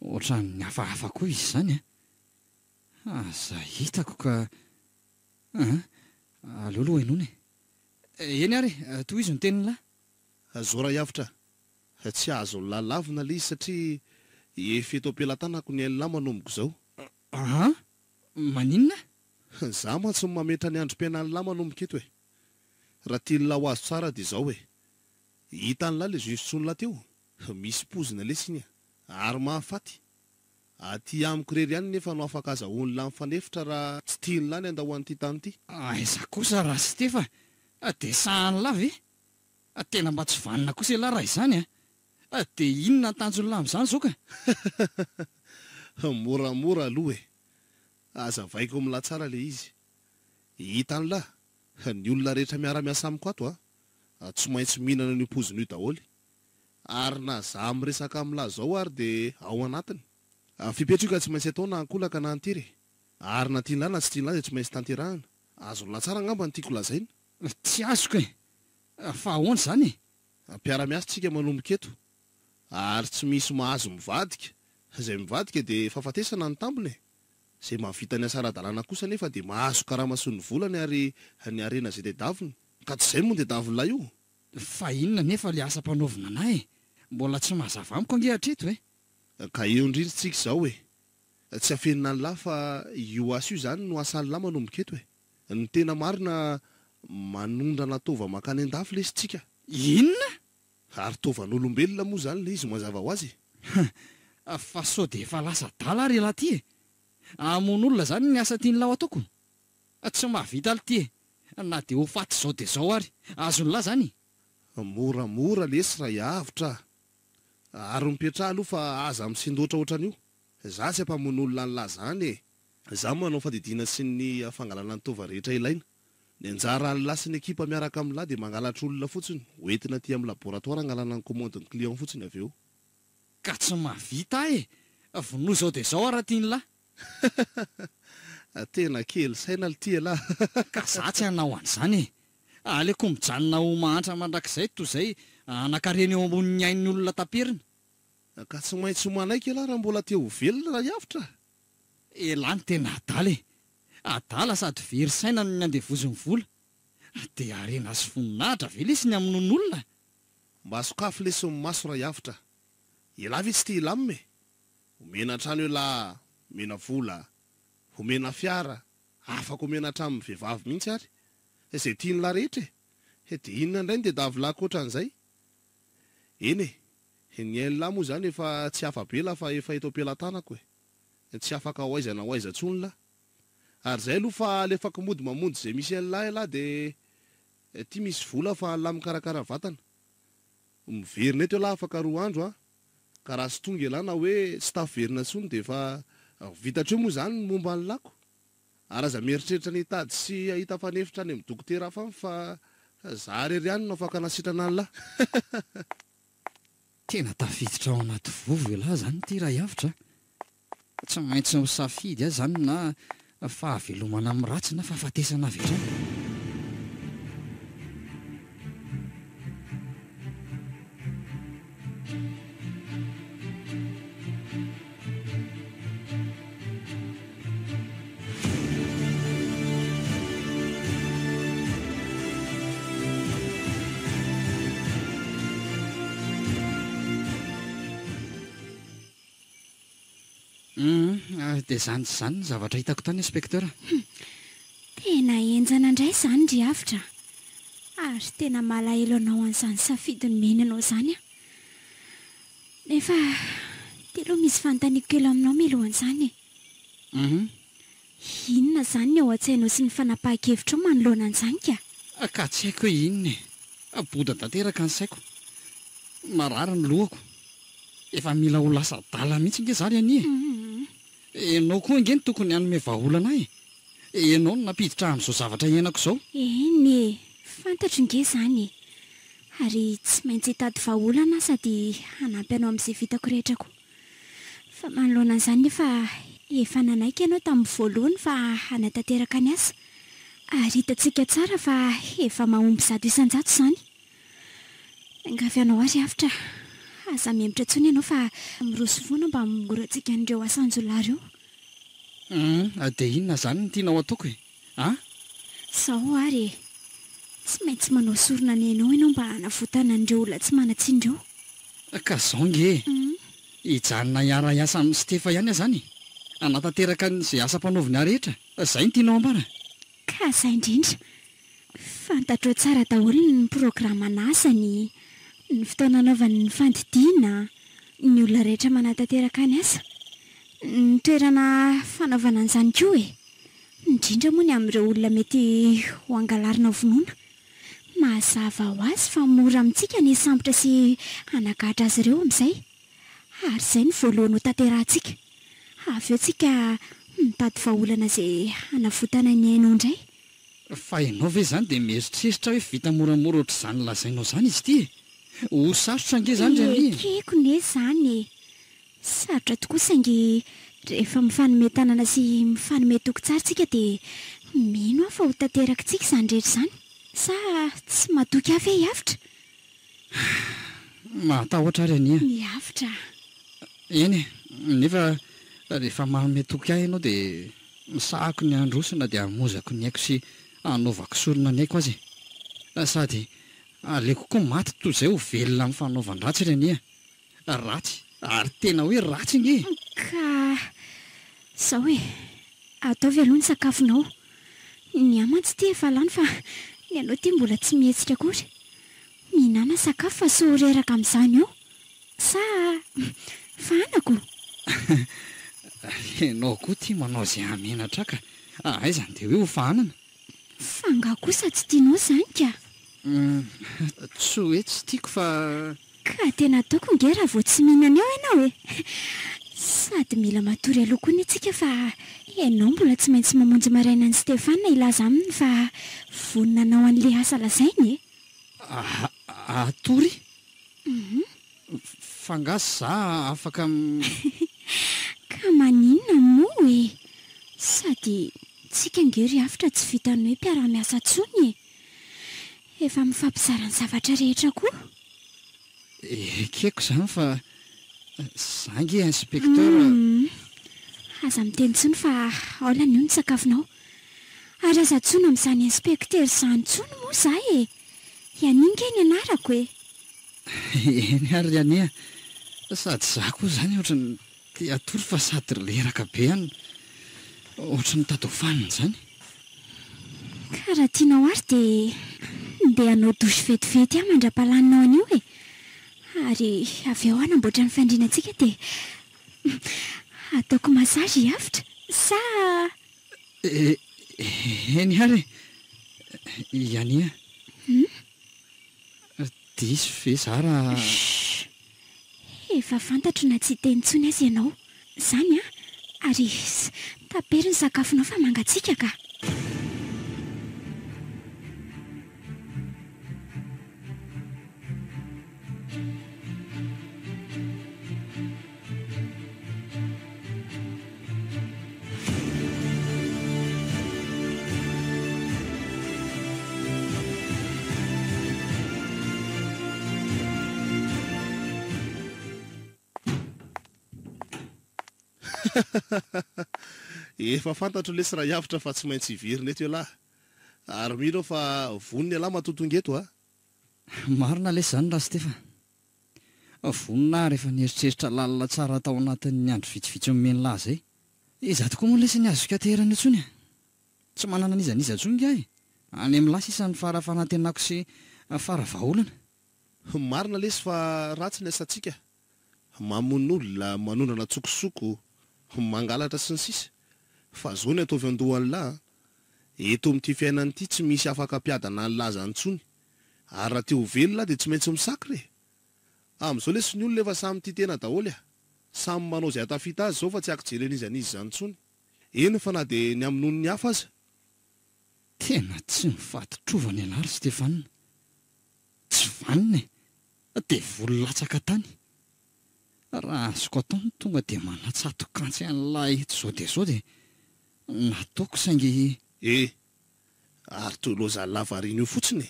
ohatran'ny hafahafa koa izy zany aza hitako ka aleoloha enony eny ary toy izy ny teniny lahy zao raha hiavitra tsy azo ny lalavina le izy satria efa eto am-pelantanako ny ain'lahy manomboka izao maninona za mantsy ny mametra ny androm-piainan'ny lahy manomboka eto raha tia ny lahy ho azo tsara dia izao hita ny lahy le zositsony lahy teo misy pozina lesy iny ary mahafaty aty amiko rery ihany nefa no afaka azahoany lahy mifanefitra raha tsy tia ny lahy ny andahoan'ity tany ity aiza kosa raha sy tefa dia sahany lahy ve tena mba tsy vanina kosa lahy raha izany dia inona tanjony lahy amin'izany zao ka moramora aloha aza vaiko amin'lahy tsara le izy hitany lahy ny olona rehetra miara-miasa amiko ato tsy maintsy mihinana ny pozina io daholo ary na za miresaka amin'lahy zao ary dia ao anatiny fipetrika tsy maintsy atao na ankolaka na antery ary na tia ny lahy na tsy tia ny lahy dia tsy maintsy tanterahana azo ny lahy tsara angamba ny tiako lazaina tsy azoko fa ahoana zany mpiara-miasa tsika manomboka eto ary tsy misy mahazo mivadika izay mivadika dia fahafatesana ny tambony izay mahavita ny asara-dalàna kosa nefa dia mahazo karama-sy ny volany ary ny arena izay dia daviny ka tsy izay moa dia davin-lahy io fa inona nefa le asa mpanaovina anahy mbola tsy mazava amiko ange hatreto ka eo indrindratsika izao tsy afenina ny lahy fa io asa io zany no asan'ny lahy manomboka eto ny tena marina manondrana tova makany an-dafy lesy tsika inona ary tovan'olombelona moa zany le izy mazava ho azy fa so dia efa lasa dala ary lahy ty amon'olona zany ny asa tia ny lahy ataoko tsy mahavita aly ty na dia ho faty zao dia zao ary azony lahy zany moramora lesy raha hiavitra ary mipetra aloha fa aza misindoatra ohatran'io za tsy ampamon'olona ny lahy zany za manao fadidina sy ny fangalana ny tova rehetra ilaina ny anjara ny lahy sy ny ekipa miaraka amin'ny lahy dia mangalatra olona fotsiny hoentina aty amin'ny laboratoire angalana ny commande ny client fotsiny avy eo ka tsy mahavita vonoa zao dia zao araha tia ny lahy tena kely saina ly tia lahy ka za tsy hanao an'izany aleko mijanona ho mahantra mandrakizay toy izay anakareny eo ambonin'ny ain'ny olona taperina ka tsy maintsy manaiky lahy raha mbola teo velona raha hiavitra elany tena adala adala sady very saina no ny andevoziny vola dia arena sy voninahitra ve lesiny amin'n'olona mba sokafo lesiny maso ray avitra ilavy tsy tia ilamime homena trano eo lahy mena vola homena fiara afaka homena hatramin'ny vehivavy mihitsy ary izay tia ny lahy rehetra dia inona indray ny dia davolahy koatran'izay eny ny ain'lahy moa zany efa tsy afa-be la fa efa eto am-pelantanako tsy afaka hoaizana hoaizantsony lahy ary zay aloha fa alefaka mody mamonjy izay misy an'lahy lahy dia tia misy vola fa lahy mikarakara vatana miverina eto lahy afaka 2 andro ka raha sy tonga elahy na hoe tsy tafiverina tsony dia efa vitatra eo moa zany momba ny lako ary aza mieritreritra ny tady sy ahita fanefitra any amin'ny dokotera hafa fa za rery ihany no afaka nasitrana ny lahy tena tafiditra ao anaty vovo elahy zany ty raha avitra tsy maintsy ho safidy azy zany na fahavelomana amin'ny ratsy na fahafatesana avy dia zany tsy zany ny zavatra hitako tany inspektera tena enjana indray izany ry avitra ary tena malahelo anao an'izany safidiny mena anao izany nefa dia aloha misy fanontaniako kely aminao milohan'izany inona zany ny ao an-tsainao sy ny fanapahan-kevitra ao manoloana an'izany ka tsy haiko hoe inona aboda tanteraka ny saiko marary ny lohako efa mila ho lasa dala mihitsy nge zany anie enao koa nge ny tokony hanome vahaolana enao no napiditra amin'izao zavatra ianako izao eny fantatro nge zany ary tsy maintsy hitady vahaolana sady hanampy anao amin'izay vitako rehetrako fa manoloana an'izany nefa efa nanaiky ianao tamin'ny voalohany fa hanatanteraka ny asa ary hitantsika tsara fa efa mahomby 100 isan-jato izany angavy anao ary avitra aza memitra ntsony ianao fa miroso foana mba migorantsika n'ireo asanjolahy ireo dia inona zany ny tianao ataoko zao ary tsy maintsy manao sorona ny ianao mba hanavotana n'ireo olona tsy manatsian'ireo ka zao nge hijanona hiara iasa amin'ny Stefa ihany zany hanatanteraka n'izay asa mpanaovina rehetra zay ny tianao ambara ka zay indrindra fantatro tsara daholo ny programana asany ny fotoana anaovany ny fandidiana ny olona rehetra manatanteraka ny asa ny toerana fanaovana an'izany koa indrindra moa ny amin'ireo olona mety ho angalarina vonoana mazava ho azy fa mora amintsika ny sambotra sy hanagatra azy ireo amin'izay ary izay ny voalohany ho tanterahantsika avy eo tsika mitady vahaolana izay hanavotana ny ainao indray fa ianao ve zany dia mieritreritra hoe vita moramora ohatr' izany lazainao zany izy ity ho sarotra nge zany ekeko ne zany sarotra tokoa saingy rehefa mifanometanan sy mifanome toko tsara tsika dia mino aho fa ho tanteraka tsika izany rehetra izany sa tsy mahatoky avy hiavitra mahatahotra ary ania miavitra eny nefa rehefa manome toky ahy ianao dia misahako ny androsina dia hamozako ny haiko sy hanaovako sorona ny haiko azy sady aleko koa maty toy izay ho velona amin'ny fanaovan-dratsy ry ania ratsy ary tena hoe ratsy nge ka zao hoe ataovy aloha ny sakafonao ny amantsy ty efa lany fa ny anao ty mbola tsy mihetsika akory mihinana sakafo fa so reraka amin'izany eo sa fanako ianao koa ty manao izay hamenatra ka aizany dia hoe ho fahanana fanga kosa tsy tianao izany ka tsy hoe tsy tiako fa ka tena ataoko nge raha vao tsy mihinana eo ianao sady mila matory aloha koa ny atsika fa ianao mbola tsy maintsy mamonjy maraina ny Stefana ilaza aminy fa vonina anao an'le asa lazainy atory fangasy za afaka ka maninona moa sady tsika nge ry avitra tsy vitany hoe mpiara-miasa tsony efa mifampizara ny zavatra rehetra koa ekeko zany fa zange inspektera aza miteny tsony fa aolana io ny sakafonao Ary aza tsoina amin'izany inspektera izany tsony moa izaho e. Ianinga ny anarako e. Eny ary ania, sady za koa izany ohatrany tia atory fa sady leraka be any, ohatrany tadofanina izany. Ka raha tianao ary dia ndeha hanao dosy vetivety aho mandra-palaninao anio e. Ary avy eo hanamboatra ny fandrianantsika dia ataoko masazy hiavitra sa... Eny ary iania. Diso ve za raha... Efa fantatro na tsy teny intsony azy ianao. Izany ary tapery ny sakafonao fa mangatsiaka ka. Efa fantatro lesy raha hiavitra fa tsy maintsy hiverina eto lahy. Ary mino fa voniny lahy matotonga eto a. Marina lesy izany raha Stefana. Vonina rehefa nieritreritra lalina tsara tao anatin'ny andro vitsivitsy omeny lahy izay. Izaho tokoa moa lesy ny azo fikaterana intsony a. Tsy manana nizaniza intsony gahy. Any amin'ny lahy sisa ny farafanantenako sy faravaolana. Marina lesy fa ratsy ny asantsika. Mamon'olona manondrana tsokosoko, mangalatra sy ny sisa. Fa zao ny ataovy andohan'ny lahy. Eto amin'ity fiainana ity tsy misy afaka ampiadana ny laza antsony. Ary raha te ho velona dia tsy maintsy misakry. Amin'izao lesy ny olona efa samy tia tena daholo a. Samy manao izay hatafita azy zao fa tsy akijelen'izan'izy izany intsony. Eny fa na dia ny amin'ny nonony hafa aza. Tena tsy mifaty-trovany ialahy ry Stefana. Tsy vanina e. Dia volo-latsaka tany. Raha azoko ataony tonga dia manatsatokantsy an'ilay eto izao dia nataoko saingy... Ary toloza lavarina io fotsiny.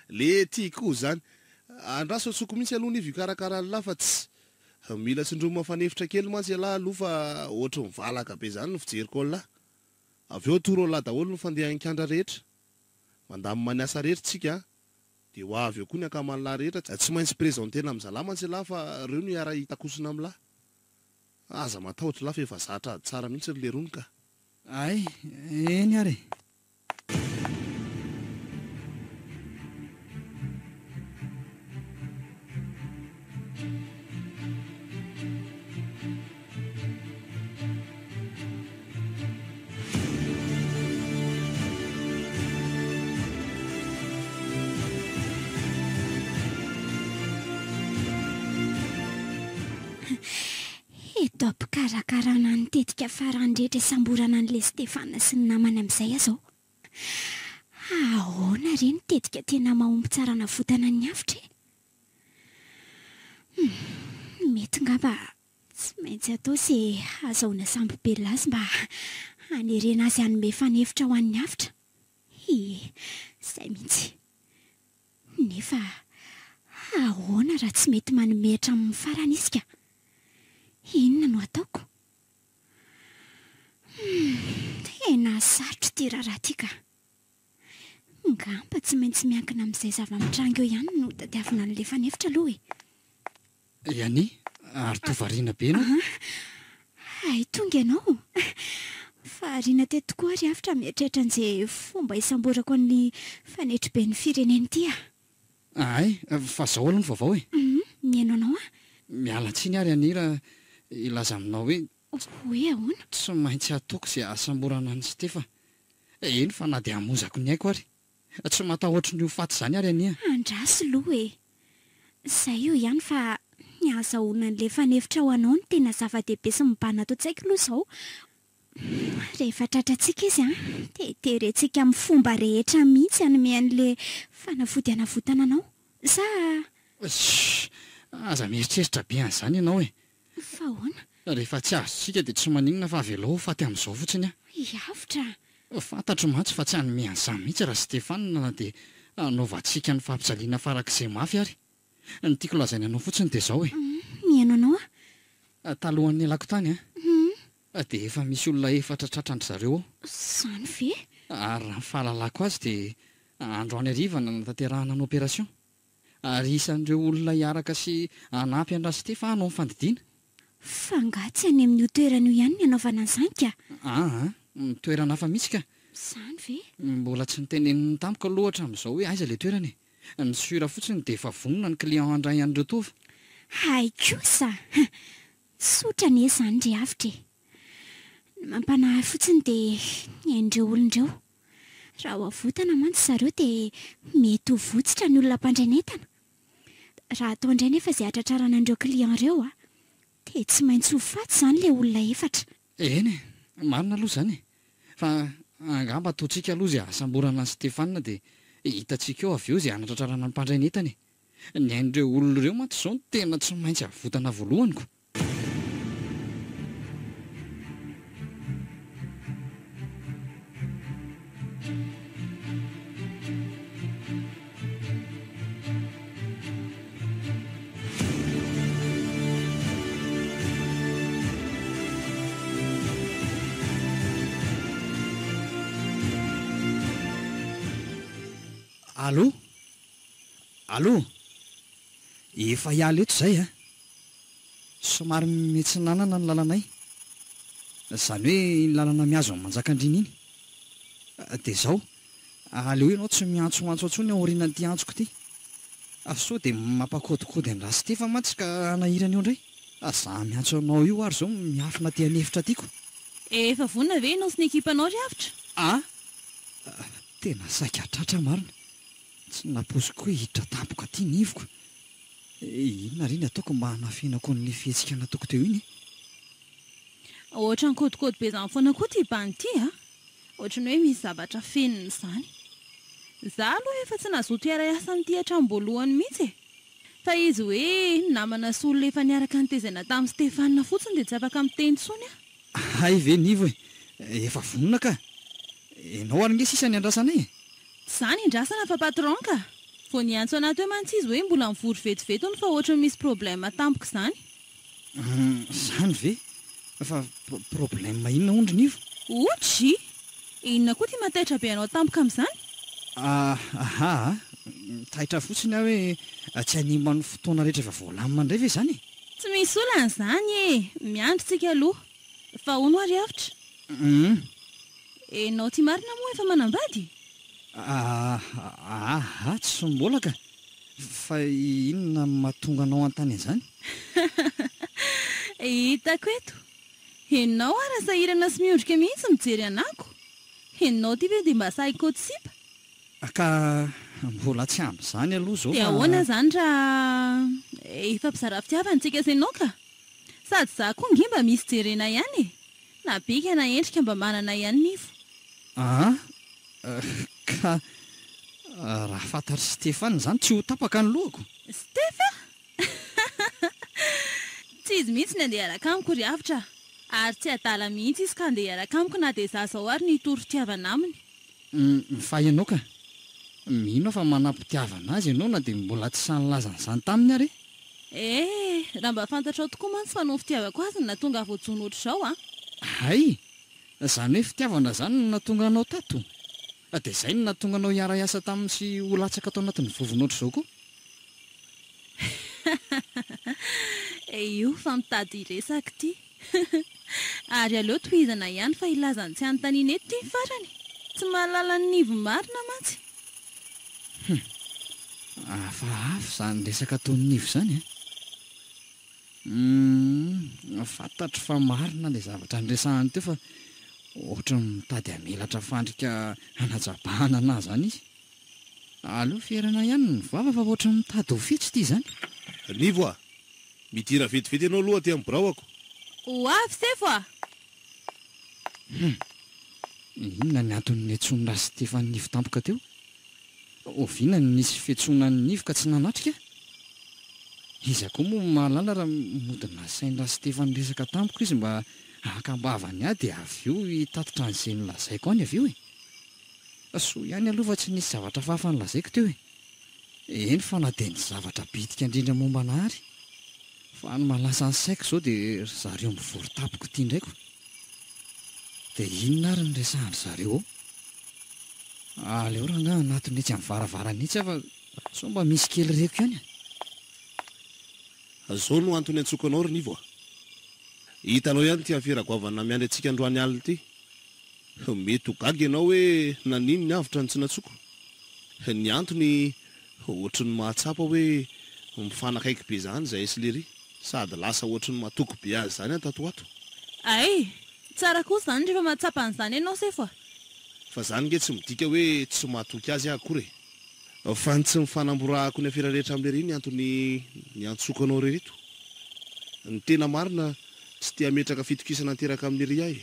Le tiako izany. Andraso tsoko mihitsy aloha ny vikarakara ny lahy fa tsy mila tsindroma fanefitra kely mantsy ialahy aloha fa ohatry mivalaka be izany no fijeriko ao lahy. Avy eo toro lahy daholo no fandehan-kiandra rehetra. Mandamy maniasa rehetra tsika dia ho avy eo koa ny akaman'lahy rehetra. Tsy maintsy prezantena amin'ny zalahy mantsy lahy fa reo no hiara hitakosina amin'ny lahy. Aza matahotra lahy fa efa zatra tsara mihitsy le rony ka. Ay, eny ary. Eto ampikarakarana ny tetika farany rehetra isamborana an'ilay Stefana sy ny namany amin'izay azao. Ahoana re ny tetika tena mahomby tsara navotana ny hafitra e? Mety ngamba tsy maintsy atao izay azahoana samby be lazy mba hanerena azy hanome fanefitra ho an'ny hafitra. Izay mihitsy. Nefa ahoana raha tsy mety manome hatramin'ny farany izy ka? Inona no ataoko? Tena sarotra ity raharaha ity ka. Ngamba tsy maintsy miankina amin'izay zava-mitranga eo ihany no tadiavina an'ilay fanefitra aloha e. Iany, ary tovariana be ianao? Ay, tonga ianao. Fahariana teto tokoa ary hafitra mieritreritra an'izay fomba isamborako ny fanetry-ben'ny firenena ity a. Ay, fa zao aloha ny vaovao e. Mihaino anao a? Miala tsiny ary anira ilaza aminao hoe hoe ahoana? tsy maintsy ataoko izay asamborana ny Stefa. Eny fa na dia hamonjako ny aiko ary. Tsy matahotra ny ho faty izany ary ania. Andraso loha e. Izay io ihany fa ny azahoana an'ilay fanefitra ho anao no tena zava-dehibe sy mibana ato an-tsaiko aloha izao. Rehefa tratratsika izy dia terentsika amin'ny fomba rehetra mihitsy hanome an'ilay fanafody hanavotana anao. Sa... Aza mieritreritra be an'izany ianao e. Fa ahoana? Rehefa tsy azontsika dia tsy maninona fa avy aloha faty amin'izao fotsiny a. Hiavitra. Fantatro mantsy fa tsy hanome an'izany mihitsy raha Stefana na dia hanaovantsika ny fampijaliana farak'izay mafy ary. Ny tiako lazaina anao fotsiny dia izao e. Mihaino anao a? Talohan'ny elako tany dia efa misy olona efatra tratrandry zareo ao. Izany ve? Ary raha ny fahalalako azy dia androany arivana natanterahana ny opération. Ary isan'ireo olona hiaraka sy hanampy an'Ra Stefana ao amin'ny fandidiana. Fa ngatsy any amin'ny toerana io ihany ny anaovana an'izany ka? Toerana hafa mihitsy ka. Izany ve? Mbola tsy niteneniny tampoka loatra amin'izao hoe aiza ilay toerana e. Ny sura fotsiny dia efa vonona ny client handray an'ireo tova. Hay kosa! Sotra ny izany ry avitra e. Ny mampanahy fotsiny dia ny hain'ireo olon'ireo. Raha ho avotana mantsy zareo dia mety ho votsitra ny olona mpandrenetana. Raha atao indray nefa izay atratrarana an'ireo client ireo dia tsy maintsy ho faty izany ilay olona efatra. Eny e, marina aloha izany e. Fa angamba ataontsika aloha izay hasamborana an'i Stefana dia hitantsika eo avy eo izay hanatratrarana ny mpandrenetana e. Ny hain'ireo olona ireo mantsy izao no tena tsy maintsy havotana voalohaniko. Allô? Allô? Efa hiala eto izay a? Somary metsinanana ny lalana. Izany hoe ny lalana mihazo amin'ny manjakandriny iny. Dia izao, aleo ianao tsy miantsoantso intsony aorianan'ity antsoko ity. Sao dia mampakodikody an'i Ra Stefana mantsy ka hanahirana eo indray. Za miantso anao io ary izao miafina aty anefitra tiako. Efa vonona ve ianao sy ny ekipanao ry avitra? Tena saika tratra marina. Tsy naposiko hoe hiditra tampoka aty ny ivoko. Inona ry ny ataoko mba hanafenako ny fihetsika nataoko teo iny? Ohatra ny kodikody be izany foana koa ty bany ity ohatra ny hoe misy zavatra feniny izany. Za aloha efa tsy nazoto hiara-iasa amin'ity hatramin'ny mihitsy e. Fa izy hoe namana sy olona efa niaraka nitezana tamin'i Stefana fotsiny dia tsy afaka miteny intsony Hay ve nivo e? Efa vonona ka. Ianao ary nge sisa ny andrasanay e? Zany indrasana fa patron ka. Vao niantso anaty hoe mantsy izy hoe mbola mivory vetivety fa ohatra misy problème tampoka izany. Izany ve? Fa problème inona ondry nivo? Otry? Inona koa ty mataitra be anao tampoka amin'izany? Taitra fotsiny aho hoe tsy hanimba ny fotoana rehetra efa voalamina indray ve izany? Tsy misy olana izany e. Miandry-tsika aloha. Fa hono ary avitra? Enao ty marina moa efa manambady? Tsy mbola ka. Fa inona mahatonga anao an-tany an'izany? Hitako eto. Enao ary sahirana sy miondrika mihitsy mijery anako. Enao ty ve dia mba saikôtsipa? Ka mbola tsy amin'izany aloha izao. Dia ahoana izany raha efa mpizara fitiavantsika sy ianao ka? Sady za koa nge mba misy jerena ihany e. Na bika na endrika mba manana ihany nivo. Ka raha fantatry Stefana izany tsy ho tapaka ny lohako. Stefa? Tsy izy mihitsy ny andeha hiaraka amiko ry avitra. Ary tsy adala mihitsy izy ka andeha hiaraka amiko na dia za zao ary nitoro fitiavana aminy. Fa ianao ka, mino fa manam-pitiavana azy ianao na dia mbola tsy sanilazan'izany taminy ary? Raha mba fantatrao tokoa mantsy fa no fitiavako azy no natonga voatsony ohatr'izao Hay, izany hoe fitiavana izany no natonga anao tato. Dia izay no natonga anao hiara-iasa taminy sy ho latsaka atao anatin'ny vovony ohatr'izao koa. Io fa mitady resaka ity. Ary aleo tohizana ihany fa ilazany tsy anontaniana eto ty farany. Tsy mahalala ny nivo marina mantsy. Hafa izany resaka ataon'ny nivo izany fantatro fa marina ilay zavatra nresahany teo fa ohatra mitady hamelatra fandrika hanajabahana ana izany izy. Aleo fierana ihany ny vava fa ohatra mitady ho fetsy ity izany. Nivo midira vetivety ianao aloha aty amin'ny biraoako. Ho avy sefo Inona ny antony niantsoana Ra Stefana nivo tampoka teo? Oviana ny nisy fiantsoana ny nivo ka tsy nanatrika? Iza koa moa mahalala raha modina sain'ny Ra Stefana resaka tampoka izy mba hakambavany dia avy eo hitatitra an'izay nolazaiko any avy eo So ihany aloha fa tsy nisy zavatra fahafa nolazaiko teo Eny fa na dia ny zavatra bitika indrindra momba anahary. Fa ny malasa ny saiko izao dia zareo mivory tampoka ity indraiko. dia inona ary nyresahany zareo aleo raha nga anatiny etsy amin'ny varavarana itsy fa so mba misy kely reko ihany zao no antony antsokanao ry nivo hitanao ihany ty afiragoavana miandry antsika androany alina ty mety ho gaga ianao hoe nanino ny avitra ny tsy natsoko ny antony ohatry ny mahatsapa hoe mifanakaiky be zany zay eslery sady lasa ohatry ny matoko be azy zany antatoato ay tsara kosa zany rehefa mahatsapa an'izany ianao sefa fa zany nge tsy midika hoe tsy mahatoky azy akory fa ny tsy mifanamborahako ny afira rehetra am'le reny antony ny antsokanao rereto ny tena marina tsy tia metraka fitokisana anteraka amin'ny ry ahy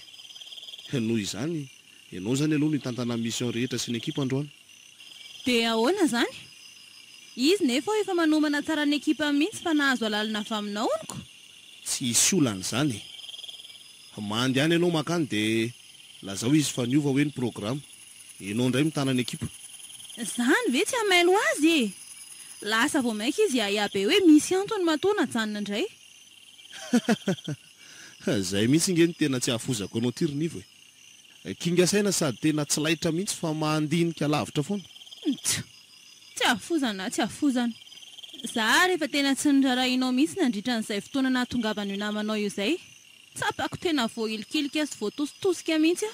noho izany ianao zany aloha ny tantana mission rehetra sy ny ekipa androany dia ahoana zany izy nefa efa manomana tsara ny ekipa mihitsy fa nahazo alalina avy aminao oniko tsy isy olana zany mandehany ianao makany dia lazao izy fa niova hoe ny programa ianao indray mitana ny ekipa zany ve tsy hamailo azy e lasa vao maika izy iabe hoe misy antony matona janona indray zay mihitsy inge ny tena tsy hahafozako anao ty rinivo e kingasaina sady tena tsy laitra mihitsy fa mandinika lavitra foana tsy hafozana tsy hafozana za rehefa tena tsy nirarahinao mihitsy nandritra n'izay fotoana nahatongavana io namanao io izay tsapako tena voahilikilika sy voatositosika mihitsy a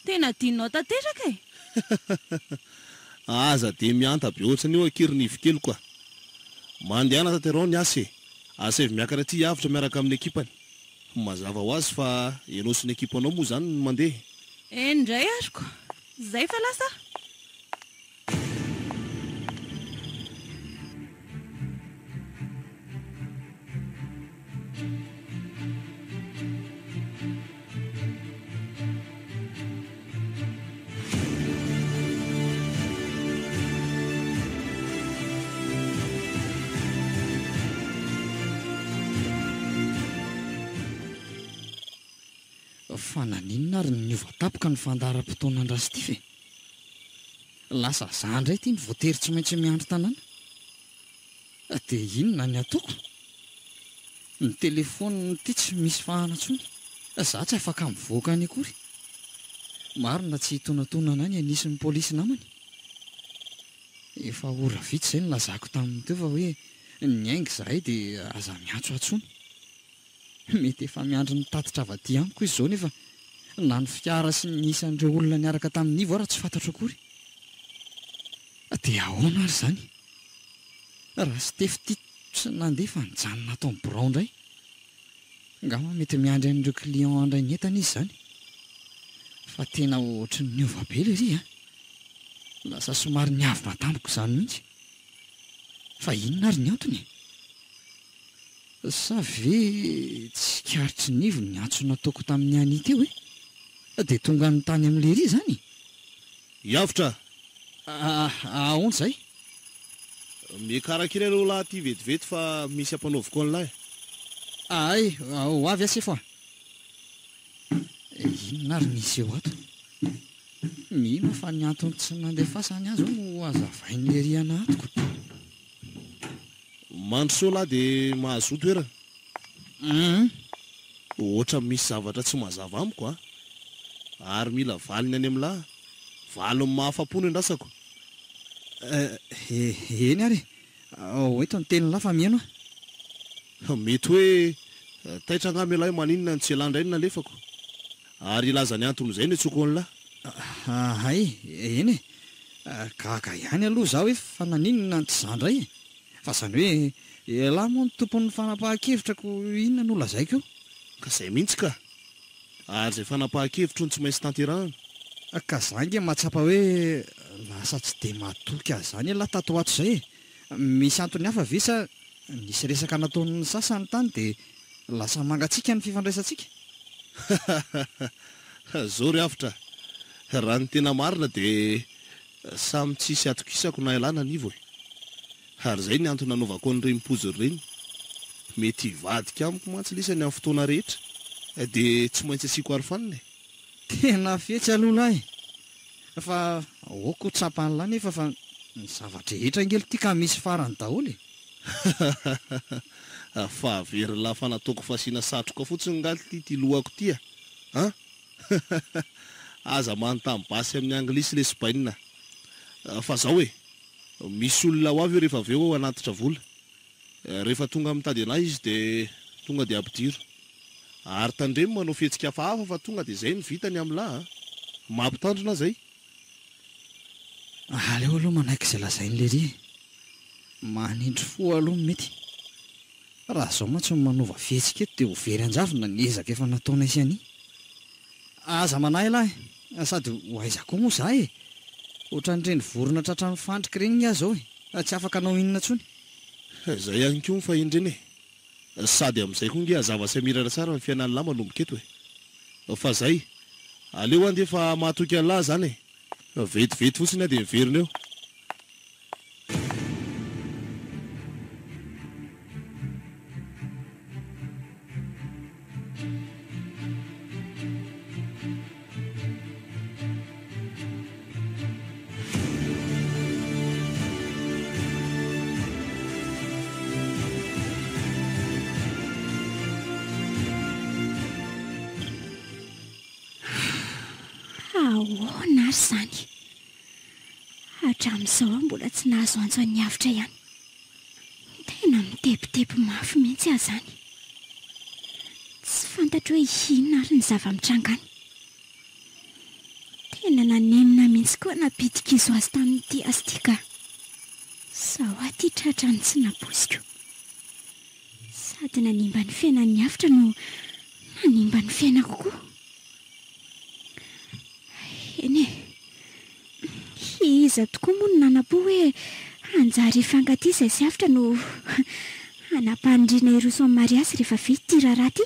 tena dininao tanteraka e aza de mianta be ohatrany io akirinivo kely koa mandehana tanterao ny asa e asa evy miakatra ty avitra miaraka amin'ny ekipany mazava ho azy fa ianao sy ny ekipanao moa zany no mandeha indray ariko zay fa lasa fa naninona ary niovatapaka ny fandaharam-potoana andrasy ty fe lasa za ndray ty ny voatery tsy maintsy miandro tanàna dia inona ny ataoko ny telefona ty tsy misy fahanantsony za tsy afaka mivoaka any akory marina tsy hitonantonana any anisin'ny polisy namany efa ora vitsy zay ny lazako tamin'ny teo fa hoe ny aingy zahay dia aza miantso antsony mety efa miandro ny tatitra avaty amiko izy zao nefa na ny fiara sy ny isan'ireo olona niaraka tamin'ivo ara tsy fantatro akory dia ahoana ary zany raha sy tefy ty tsy nandefa nijanona atao amin'ny borao indray ngama mety miandry an'ireo client andray ny entana izy zany fa tena ohatry ny niova be le ry a lasa somary niavina tamiko zany mihitsy fa inona ary ny antony sa ve tsy karitry nivo ny antso nataoko tamin'ny any teo e dia tonga ny tany amin'le ry zany iavitra ahoana zay mikarakira aloha lahy ty vetivety fa misy ampanaoviko an'lahy ay ho avy asa fa inona ary nisy eo ato mino fa ny antony tsy nandefasany azy ao no azavain'le ry ana atoko mandro so lahy dia mahazo toerana ohatra misy zavatra tsy mazava amiko ary mila valiny any amin'lahy valony mahafapony andrasako eny ary oeto ny teny lafa mieno mety hoe taitra angamy lahy maninona ny tsy elandray ny nalefako ary ilaza ny antony izay ny atsoko an'lahy ay eny e gaga ihany aloha zaho hoe fa naninona ny tsy zandray fa zany hoe lahy moa ny tompon'ny fanapahan-kevitrako inona no lazaiko eo ka zay mihitsy ka ary zay fanapahan-kevitro ny tsy maintsy tanterahana ka zange mahatsapa hoe lasa tsy dia matoky azy zany lahy tato ato izay misy antony hafa ve sa nisy resaka nataon'ny sasany tany dia lasa mangatsika ny fifandraisantsika zao ry avitra raha ny tena marina dia samy tsisy atokisako na ilana nivo ary zay ny antony nanaovako an'ireny mipozony ireny mety hivadika amiko mantsilisany amin'ny fotoana rehetra dia tsy maintsy asiako arofanina tena fetsy aloha lahy fa oko tsapan'lahy nefa fa ny zavatra rehetra ngely tia ka misy farany daholo fa very lafa nataoko fasiana satroka fotsiny ngaly ty lohako tya aza manontany-basy amin'ny anglisy le Espaina. Fa zao hoe misy olona ho avy rehefa avy eo anatitra vola. Rehefa tonga mitady anazy izy dia tonga dia ampidiro. Ary tandremo manao fihetsika hafahafa fa tonga dia izay ny vitany amin'lahy. Mampitandrina zay. Aleo aloha manaiky izay lazain'le ry. Manindry fo aloha mety. Raha zao mantsy ny manova fihetsika eto dia ho very anjavona ny ezaka efa nataona isiany. Aza manahy lahy, sady ho aiza koa moa za e. Ohatran'ireny vorona tratran'ny fandrika ireny aho zao e. Tsy afaka anao inona intsony. Zay ihany koa ny fahindreny e. Sady amin'izay koa nge hazava sy amirana tsara ny fiainan'ny lahy manomboka eto e. Fa zay, aleo ande efa mahatoky an'lahy zany e. Vetivety fotsiny a dia miverina eo. Ahoana ary izany? Hatramin'izao aho mbola tsy nahazo anjo an'ny avitra ihany. Tena mitepitepy mafy mihitsy aho izany. Tsy fantatro hoe inona ary ny zava-mitrangany. Tena nanenina mihitsy koa napitika izo azy tamin'ity azy ity ka. Sao aty tratrany tsy naposiko. Sady nanimba ny fiainan'ny avitra no nanimba ny fiainako koa. Eny e, iza tokoa moa no nanapo hoe anjary hifankaty izay sy avitra no anapandriana ireo Somariasy rehefa vita ity raharaha ity.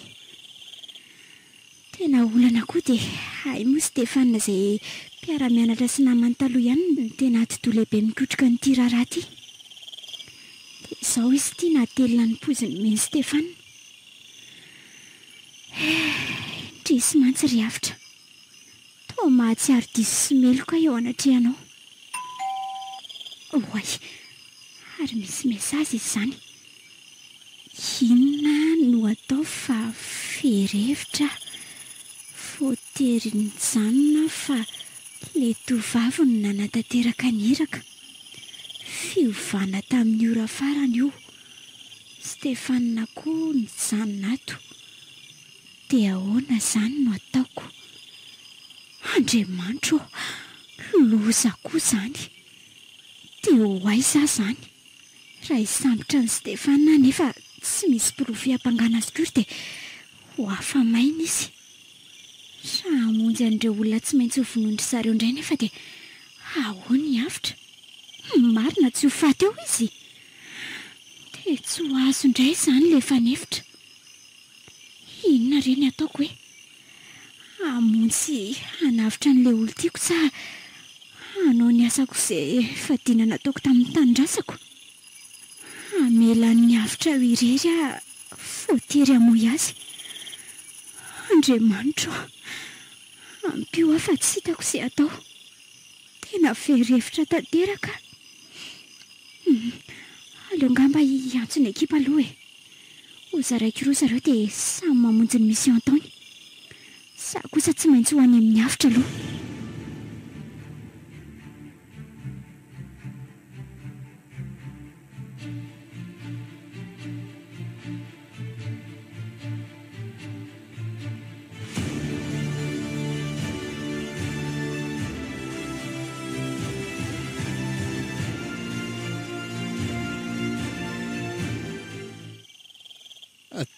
Tena olana koa dia hay moa Stéphane izay mpiara-mianatra sy namany taloha ihany ny tena ati-doha lehibe mitrotrika n'ity raharaha ity. Dia izao izy ity natelina ny poziny meny Stéphane. Ndrisy mantsy ry avitra. Mahatsiaro diso sy meloka eo anatrehanao. Oay, ary misy mesazy izy izany. Inona no atao fa ferhevitra voatery nijanona fa le tovavy no nanatanteraka niraka. Fiovana tamin'ny ora farany io. Stéphane koa nijanona ato. Dia ahoana izany no ataoko? Andriamanitro, loza koa izany. Dia ho aiza izany? Raha hisambotra ny Stéphane nefa tsy misy pirofy hampangana azy kory dia ho afa-maina izy. Raha hamonjy an'ireo olona tsy maintsy ho vonoindry zareo indray nefa dia ahoana avitra? Marina tsy ho faty eo izy. Dia tsy ho azo indray izany le fanefitra. Inona re ny ataoko hoe? Hamonjy hanavitra n'ilay olo tiako sa hanao ny asako izay fadiana nataoko tamin'ny tanindrazako? Hamela ny avitra ho irery aho voatery hamoy azy. Andriamanitro, ampio aho fa tsy hitako izay atao. Tena ferhevitra tanteraka. Aleo ngamba hiantso ny ekipa aloha e. Ho zaraiko roa zareo dia samy mamonjy ny mission ataony. Sa kosa tsy maintsy ho any amin'ny avitra aloha.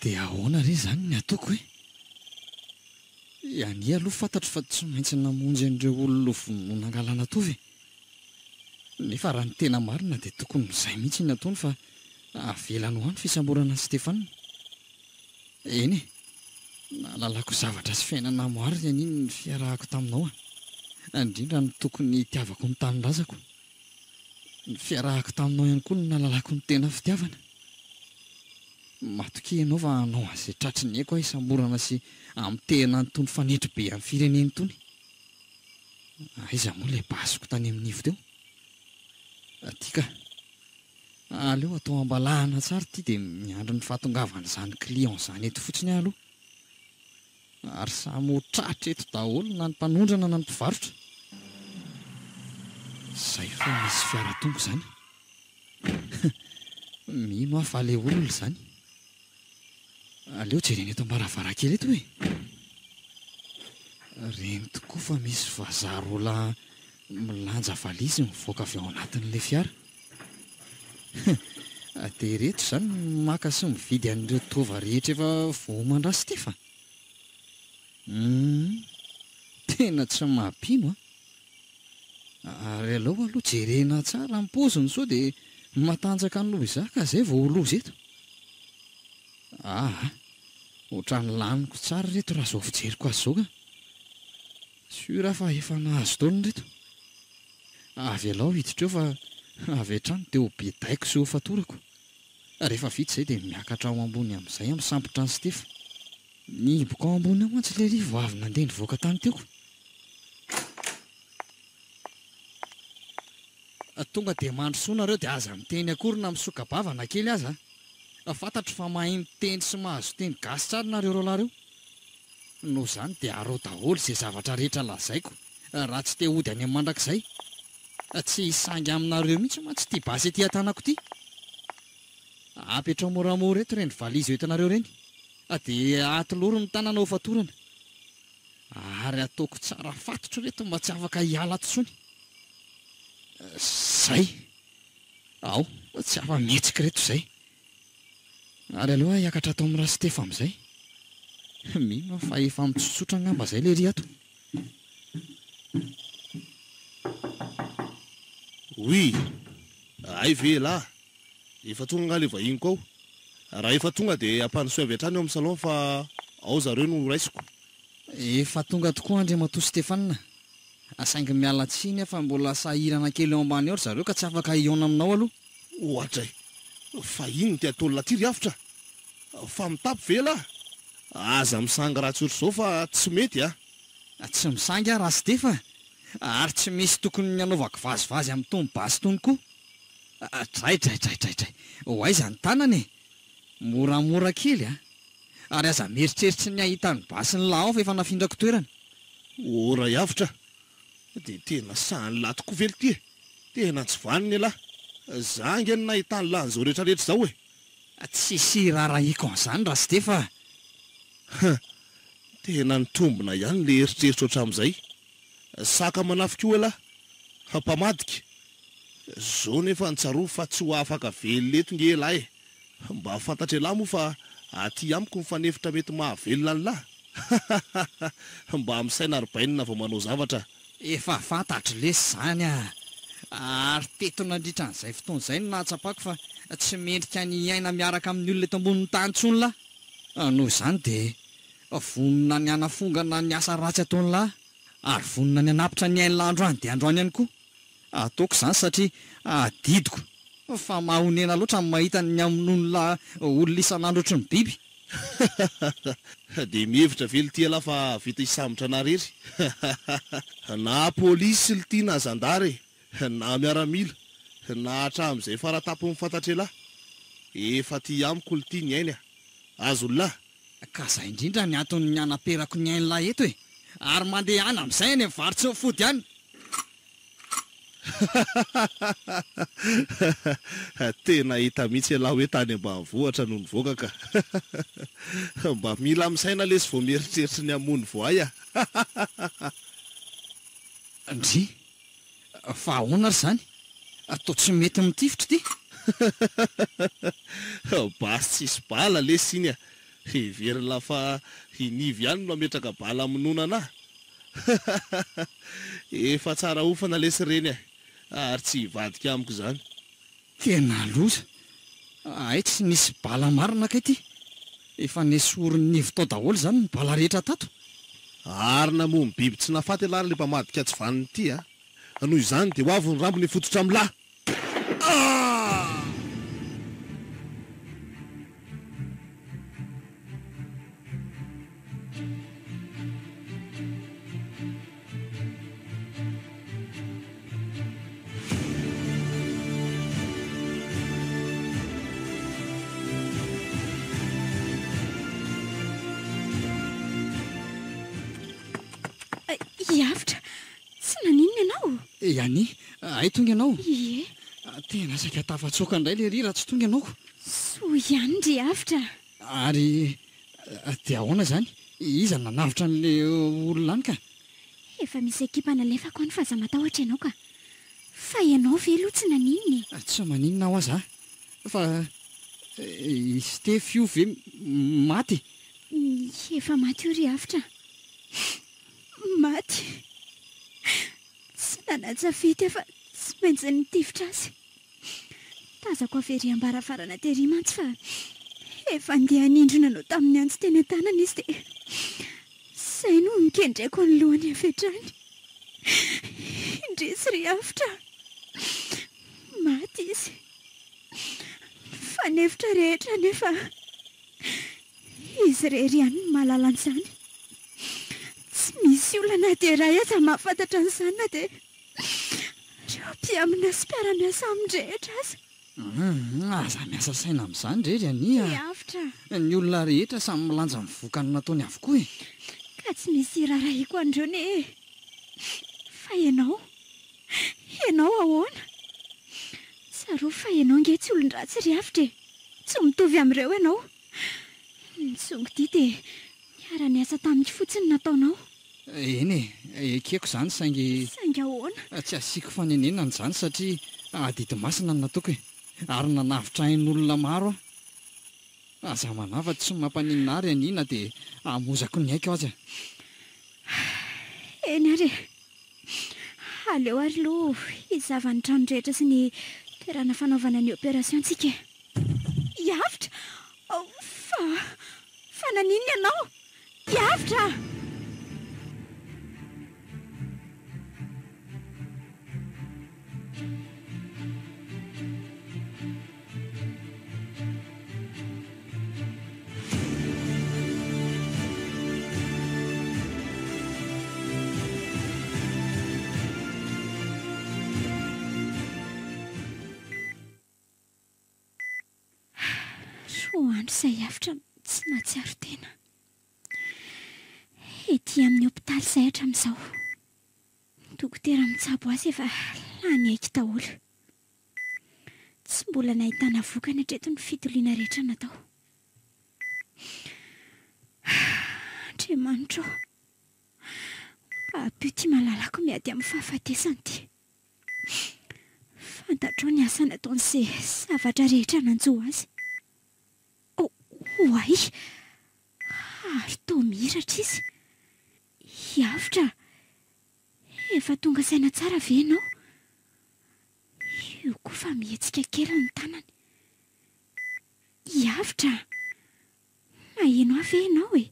Dia ahoana re izany ny ataoko hoe? Iany aloha fantatro fa tsy maintsy namonjy an'ireo olona vonoina angalana tovy. Nefa raha ny tena marina dia tokony izay mihitsy ny ataony fa avelany ho any fisamborana Stéphane. Eny e, nahalalako zavatra sy fiainana maro an'iny ny fiarahako taminao indrindra ny tokony itiavako ny tanindrazako. Ny fiarahako taminao ihany koa no nahalalako ny tena fitiavana. Matoky ianao fa hanao an'izay tratry ny haiko aho isamborana sy amin'ny tena nytony fanetry be amin'ny fireneny tony. Aiza moa ilay basiko tany amin'ny nivo teo? Atika, aleo atao ambalahana tsara ity dia miandry ny fahatongavan'izany client izany eto fotsiny aho aloha. ary samy ho tratra eto daholo na ny mpanondrana na ny mpivarotra. Izay fa misy fiara tonga izany. Mino aho fa le olona izany. Aleo jereny eto am-baravarakely eto hoe. Reny tokoa fa misy vazarola milanja valizy mivoaka avy ao anatin'ilay fiara. Dia rehetra izany maka sy mividy an'ireo tova rehetra efa voamandrasy ity fa. Tena tsy mampino ary aloha jerena tsara ny paoziny sao dia matanjaka ny loha izaka izay vao loza eto. Ohatrany laniko tsara reto raha izao fijeriko azy izao ka. Sura fa efa nahazo taona reto. Avy alao hiditra eo fa avy hatrany dia ho bedaiko sy ho fatorako. Rehefa vita izay dia miakatra ao ambony amin'izay misambotra ny Stefa. Niboko ao ambony ao mantsy ilay rivo avy nandeha nivoaka tany teoko. Tonga dia mandrosoana ireo dia aza miteny akory na misokabavana kely aza. Fantatro fa mahay miteny sy mahazo teny gasy tsara nareo rolareo. Noho izany dia arao daholo izay zavatra rehetra lazaiko raha tsy te hody any amin'ny mandrakizay. Tsy hisangy aminareo mihitsy ma tsy tia basy ety an-tanako ity. Apetra moramora eto reny valizy entinareo reny. Dia atoloro ny tanana ho fatorana. Ary ataoko tsara fatotro reto mba tsy afaka hiala tsony. Zay. Ao, tsy afa-mihetsika reto izay. Ary aloha hiakatra atao amin'ny raha Stefa amin'izay. Mino fa efa mitsotsotra ngamba izay ilay ry ato. Oui, ay ve lahy, efa tonga nga le vahiniko ao. Raha efa tonga dia ampanosoy avy hatrany ao amin'ny salon fa ao zareo no raisiko. Efa tonga tokoa Andriamatoa Stefanina. Saingy miala tsiny fa mbola sahirana kely eo ambany ao zareo ka tsy afaka hiaona aminao aloha. Ohatra fa ino ty ataon'ny laty ry afitra? Fa mitapy ve lahy? Aza misangy raha tsotra izao fa tsy mety Tsy misangy raha Stefa. Ary tsy misy tokony hanaovako vazivazy amin'ny tony basy tony koa. Tray. Ho aiza ny tanany? Moramora kely Ary aza mieritreritra ny ahita ny basy ny lahy ao fa efa nafindrako toerana. Ora afitra. Dia tena sahany lahy tokoa vely ty. Tena tsy vaniny lahy. Zangy ny nahitany lahy n'izao rehetrarehetra izao Tsisy raharahiako an'izany raha Stefa. Tena nitombona ihany le eritreritra ohatr'am'izay. Saka manafika io lahy. Hampamadika. Zao nefa nitsaroa fa tsy ho afaka vely leto nge lahy. Mba fantatra lahy moa fa aty amiko mifanefitra mety mahavelona ny lahy. Mba amin'saina aribainina vao manao zavatra. Efa fantatro lesy izany Ary teto nandritra an'izay fotoana izay no nahatsapako fa tsy mendrika ny aina miaraka amin'ny olona eto ambonin'ny tany tsony lahy. Noho izany dia vonona ny hanafongana ny asa ratsy ataony lahy. Ary vonona ny hanapitra ny ainy androany dia androany ihany koa. Ataoko izany satria adidiko fa mahonena loatra ny mahita ny amin'olona olona isan'andro ohatry ny biby. Dia mihevitra vely ty lahy fa vita hisambotra narery. Na pôlisy lity na zandary na miaramila na hatramin'izay faratapo mifantatry lahy. Efa ty amiko lity ny ainy azo lahy. Ka izay indrindra ny antony ny hanaperako ny ainy lahy eto Ary mandeha any amin'izay any mivarotsy mifody any. Tena hita mihitsy lahy hoe tany ambanivohitra no nivoaka ka. Mba mila amin'saina lesy vao mieritreritra ny amony voay Ndry, fa ahoana ry izany? Atao tsy mety mitifitra ity. Basy tsisy bala lesy iny Hevery lafa hinivy ihany no ametraka bala amin'onana Efa tsara ofana lesy reny ary tsy hivadika amiko izany. Tena loza. Ay tsy nisy bala marina ka ity. Efa nesorony tao daholo izany ny bala rehetra tato. Arina moa ny biby tsy nafaty alary le mpamadika tsy vaniny ity Noho izany dia ho avy ny rambony fototra amin'ny lahy. Hiavitra, tsy naninona ianao? Iany, ay tonga ianao. Ie, Tena saika tafatsoaka indray le ry raha tsy tonga ianao. soa ihany ry Hiavitra. Ary dia ahoana izany? Iza nanavitra n'le olona any ka? Efa misy ekipa nalefako any fa aza matahotra ianao ka. Fa ianao ve aloha tsy naninona? Tsy maninona ho aza. Fa izy Stefy io ve maty? Efa maty io ry Hiavitra. Maty. Tsy nanaja-fity fa tsy maintsy nitifitra azy. Tazako avery ambaravarana tery mantsy fa efa andeha hanindrona no tamin'ny antsy teny an-tanana izy dia izay no nikendreko ny lohany avetrany. Indrisy ry Hiavitra. Maty izy. Fanefitra rehetra nefa izy rery ihany no mahalala an'izany. Tsy misy olana dia raha aza mahafantatra an'izany na dia ireo mpiamina sy mpiara-miasa amin-drehetra aza. Aza miasa saina amin'izany rery ania. Hiavitra. Ny olona rehetra samy milanja ny vokany nataony avokoa e. Ka tsy misy raharahiako andreo ne. Fa ianao ahoana? Tsaro fa ianao nge tsy olon-dratsy ry Hiavitra e. Tsy mitovy amin'ireo ianao. Ny songodia dia miara-miasa tamiko fotsiny nataonao. Eny e, ekeko izany saingy Ahoana? tsy asiako fanenenana izany satria adidy masina no nataoko e. Ary nanavitra ain'olona maro aho. Aza manava tsy mampaninina ary aniana dia hamozako ny aiko aza. Eny ary e. Aleo ary aloha hizava ny trano rehetra sy ny toerana fanaovana ny operasion-tsika. Hiavitra! Fa naninona ianao? Hiavitra! Andro izay Hiavitra tsy nahatsiaro tena. Ety amin'ny hopitaly izay hatramin'izao. Dokotera mitsabo azy efa lany aiky daholo. Tsy mbola nahitana vokany hatreto ny fitoliana rehetra natao. Andriamanitra ô, ampio ity malalako miady amin'ny fahafatesany ity. Fantatro ny asa nataon'izay zavatra rehetra nanjo azy. Hoay, ary tao miratra izy. Hiavitra, efa tonga saina tsara ve ianao? Io koa fa mihetsika kely ny tanany. Hiavitra, maheno avy ianao e?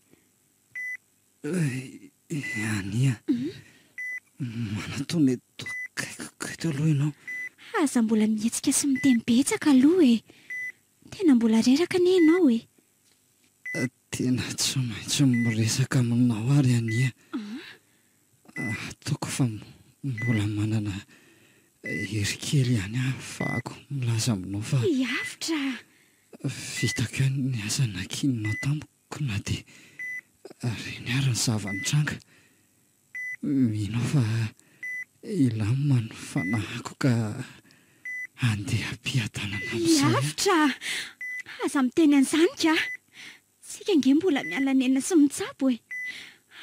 Ania, manatony kaiko aloha ianao. Aza mbola mihetsika sy miteny betsaka aloha e. Tena mbola reraka ne ianao e? Tena tsy maintsy miresaka aminao ary ania. Ataoko fa mbola manana hery kely ihany ahafahako milaza aminao fa Hiavitra! vitako ihany ny asa nakininao tamiko na dia reny ary ny zava-nitranga. Mino fa ilamina no fanahako ka andeha ampiadanana amin'izay. Hiavitra! Aza miteny an'izany ka? Sika nge mbola miala nena sy mitsabo e.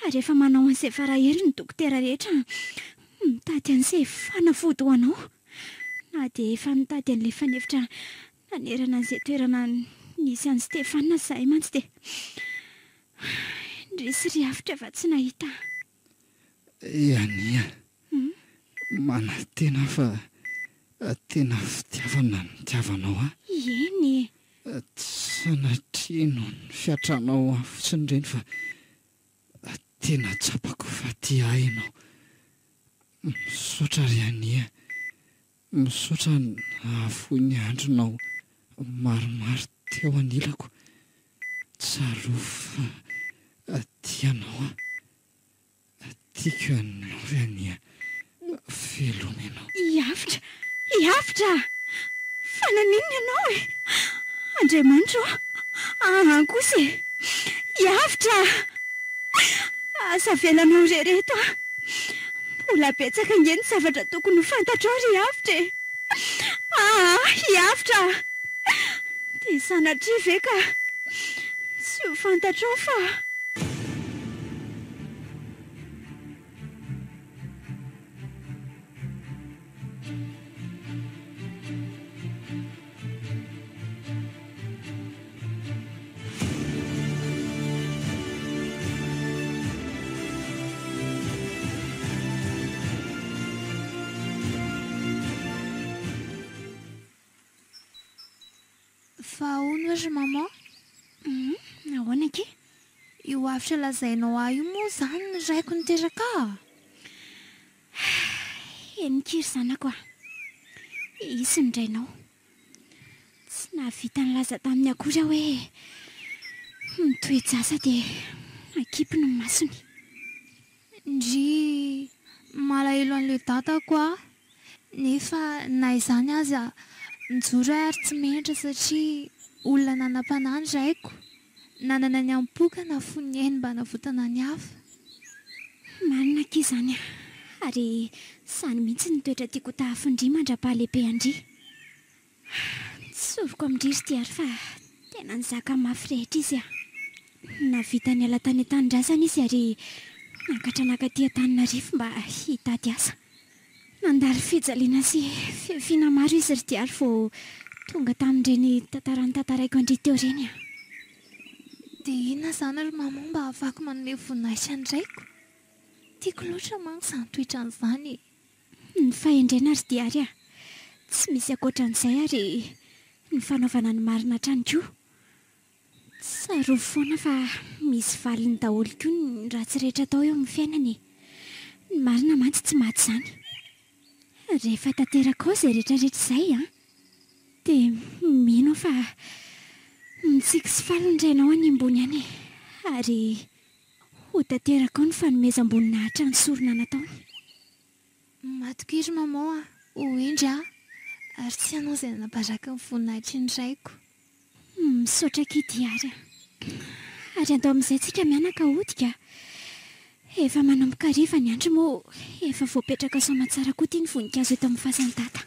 Ary efa manao an'izay farahely ny dokotera rehetra mitady an'izay fanafody ho anao. Na dia efa mitady an'ilay fanefitra nanerana an'izay toerana nisy an'i Stefana izahay mantsy dia indrisy ry Hiavitra efa tsy nahita. Ania, manantena fa tena fitiavana ny tiavanao aho. Eny. Tsy sanatria no ny fiatranao aho fotsiny ireny fa tena tsapako fa tia ianao. Misaotra ry ania, misaotra ahavoy ny andronao maromaro teo anilako. Tsaro fa tianao aho. Tiako ianao ry ania, velona ianao. Hiavitra! Hiavitra! Fa naninona ianao e? Andriamanitra ô! Ankosa e! Hiavitra! asa velanao rereto a. Mbola betsaka ingeny zavatra tokony ho fantatrao ry avitra e. Hiavitra dia sanatria ve ka tsy ho fantatrao fa Ahoana ry maman? Ahoana ke? Io avitra lazainao io moa izany ny raiko niteraka Enikiry zanako a. Isy ny drainao. Tsy nahavita ny laza tamin'ny akory aho hoe mitoejasa dia akipy ny masony. Ndry malahelo an'ilay datako a. Nefa na izany aza nijoro ary tsy mentra satria olona nanam-panahy ny raiko. Nanana ny ampoka na fony ainy mba navotana ny hafa. Marina ke izany a. Ary izany mihitsy ny toetra tiako tahafindry mandra-pahalehibe andry. Tsoroko amin'indry ry ty ary fa tena nizaka mafy rehetra izy a. Navita ny ala tany an-tanindrazana izy ary nankatra nankaty Antananarivo mba hitady asa. Nandalo fijaliana sy fiafiana maro izy ry ty ary vao tonga tamin'ireny tantarany tantaraiko andry teo ireny a. Dia inona izany ry maman mba ahafahako manome voninahitra ny raiko? Tiako loatra manko izany toetran'izany. Ny fahendrena ry ty ary a. Tsy misy ankoatran'izay ary ny fanaovana ny marina hatrany koa. Tsarovy foana fa misy valiny daholo koa ny ratsy rehetra atao eo amin'ny fiainany. Ny marina mantsy tsy maty izany. Rehefa tanteraka ao izay rehetrarehetra izay a, dia mino fa mitsiky sy faly ny rainao any ambony any. Ary ho tanteraka ao ny fanomezam-boninahitra ny sorona nataony. Matokiry maman a, ho indry a, ary tsy ianao izay nabaraka ny voninahitry ny raiko. Misaotra kity ary a. Ary andao amin'izay tsika mianaka hodika. Efa manomboka hariva ny andro moa efa voapetraka soamatsara koa ity ny voninkazo eto amin'ny fasana tata.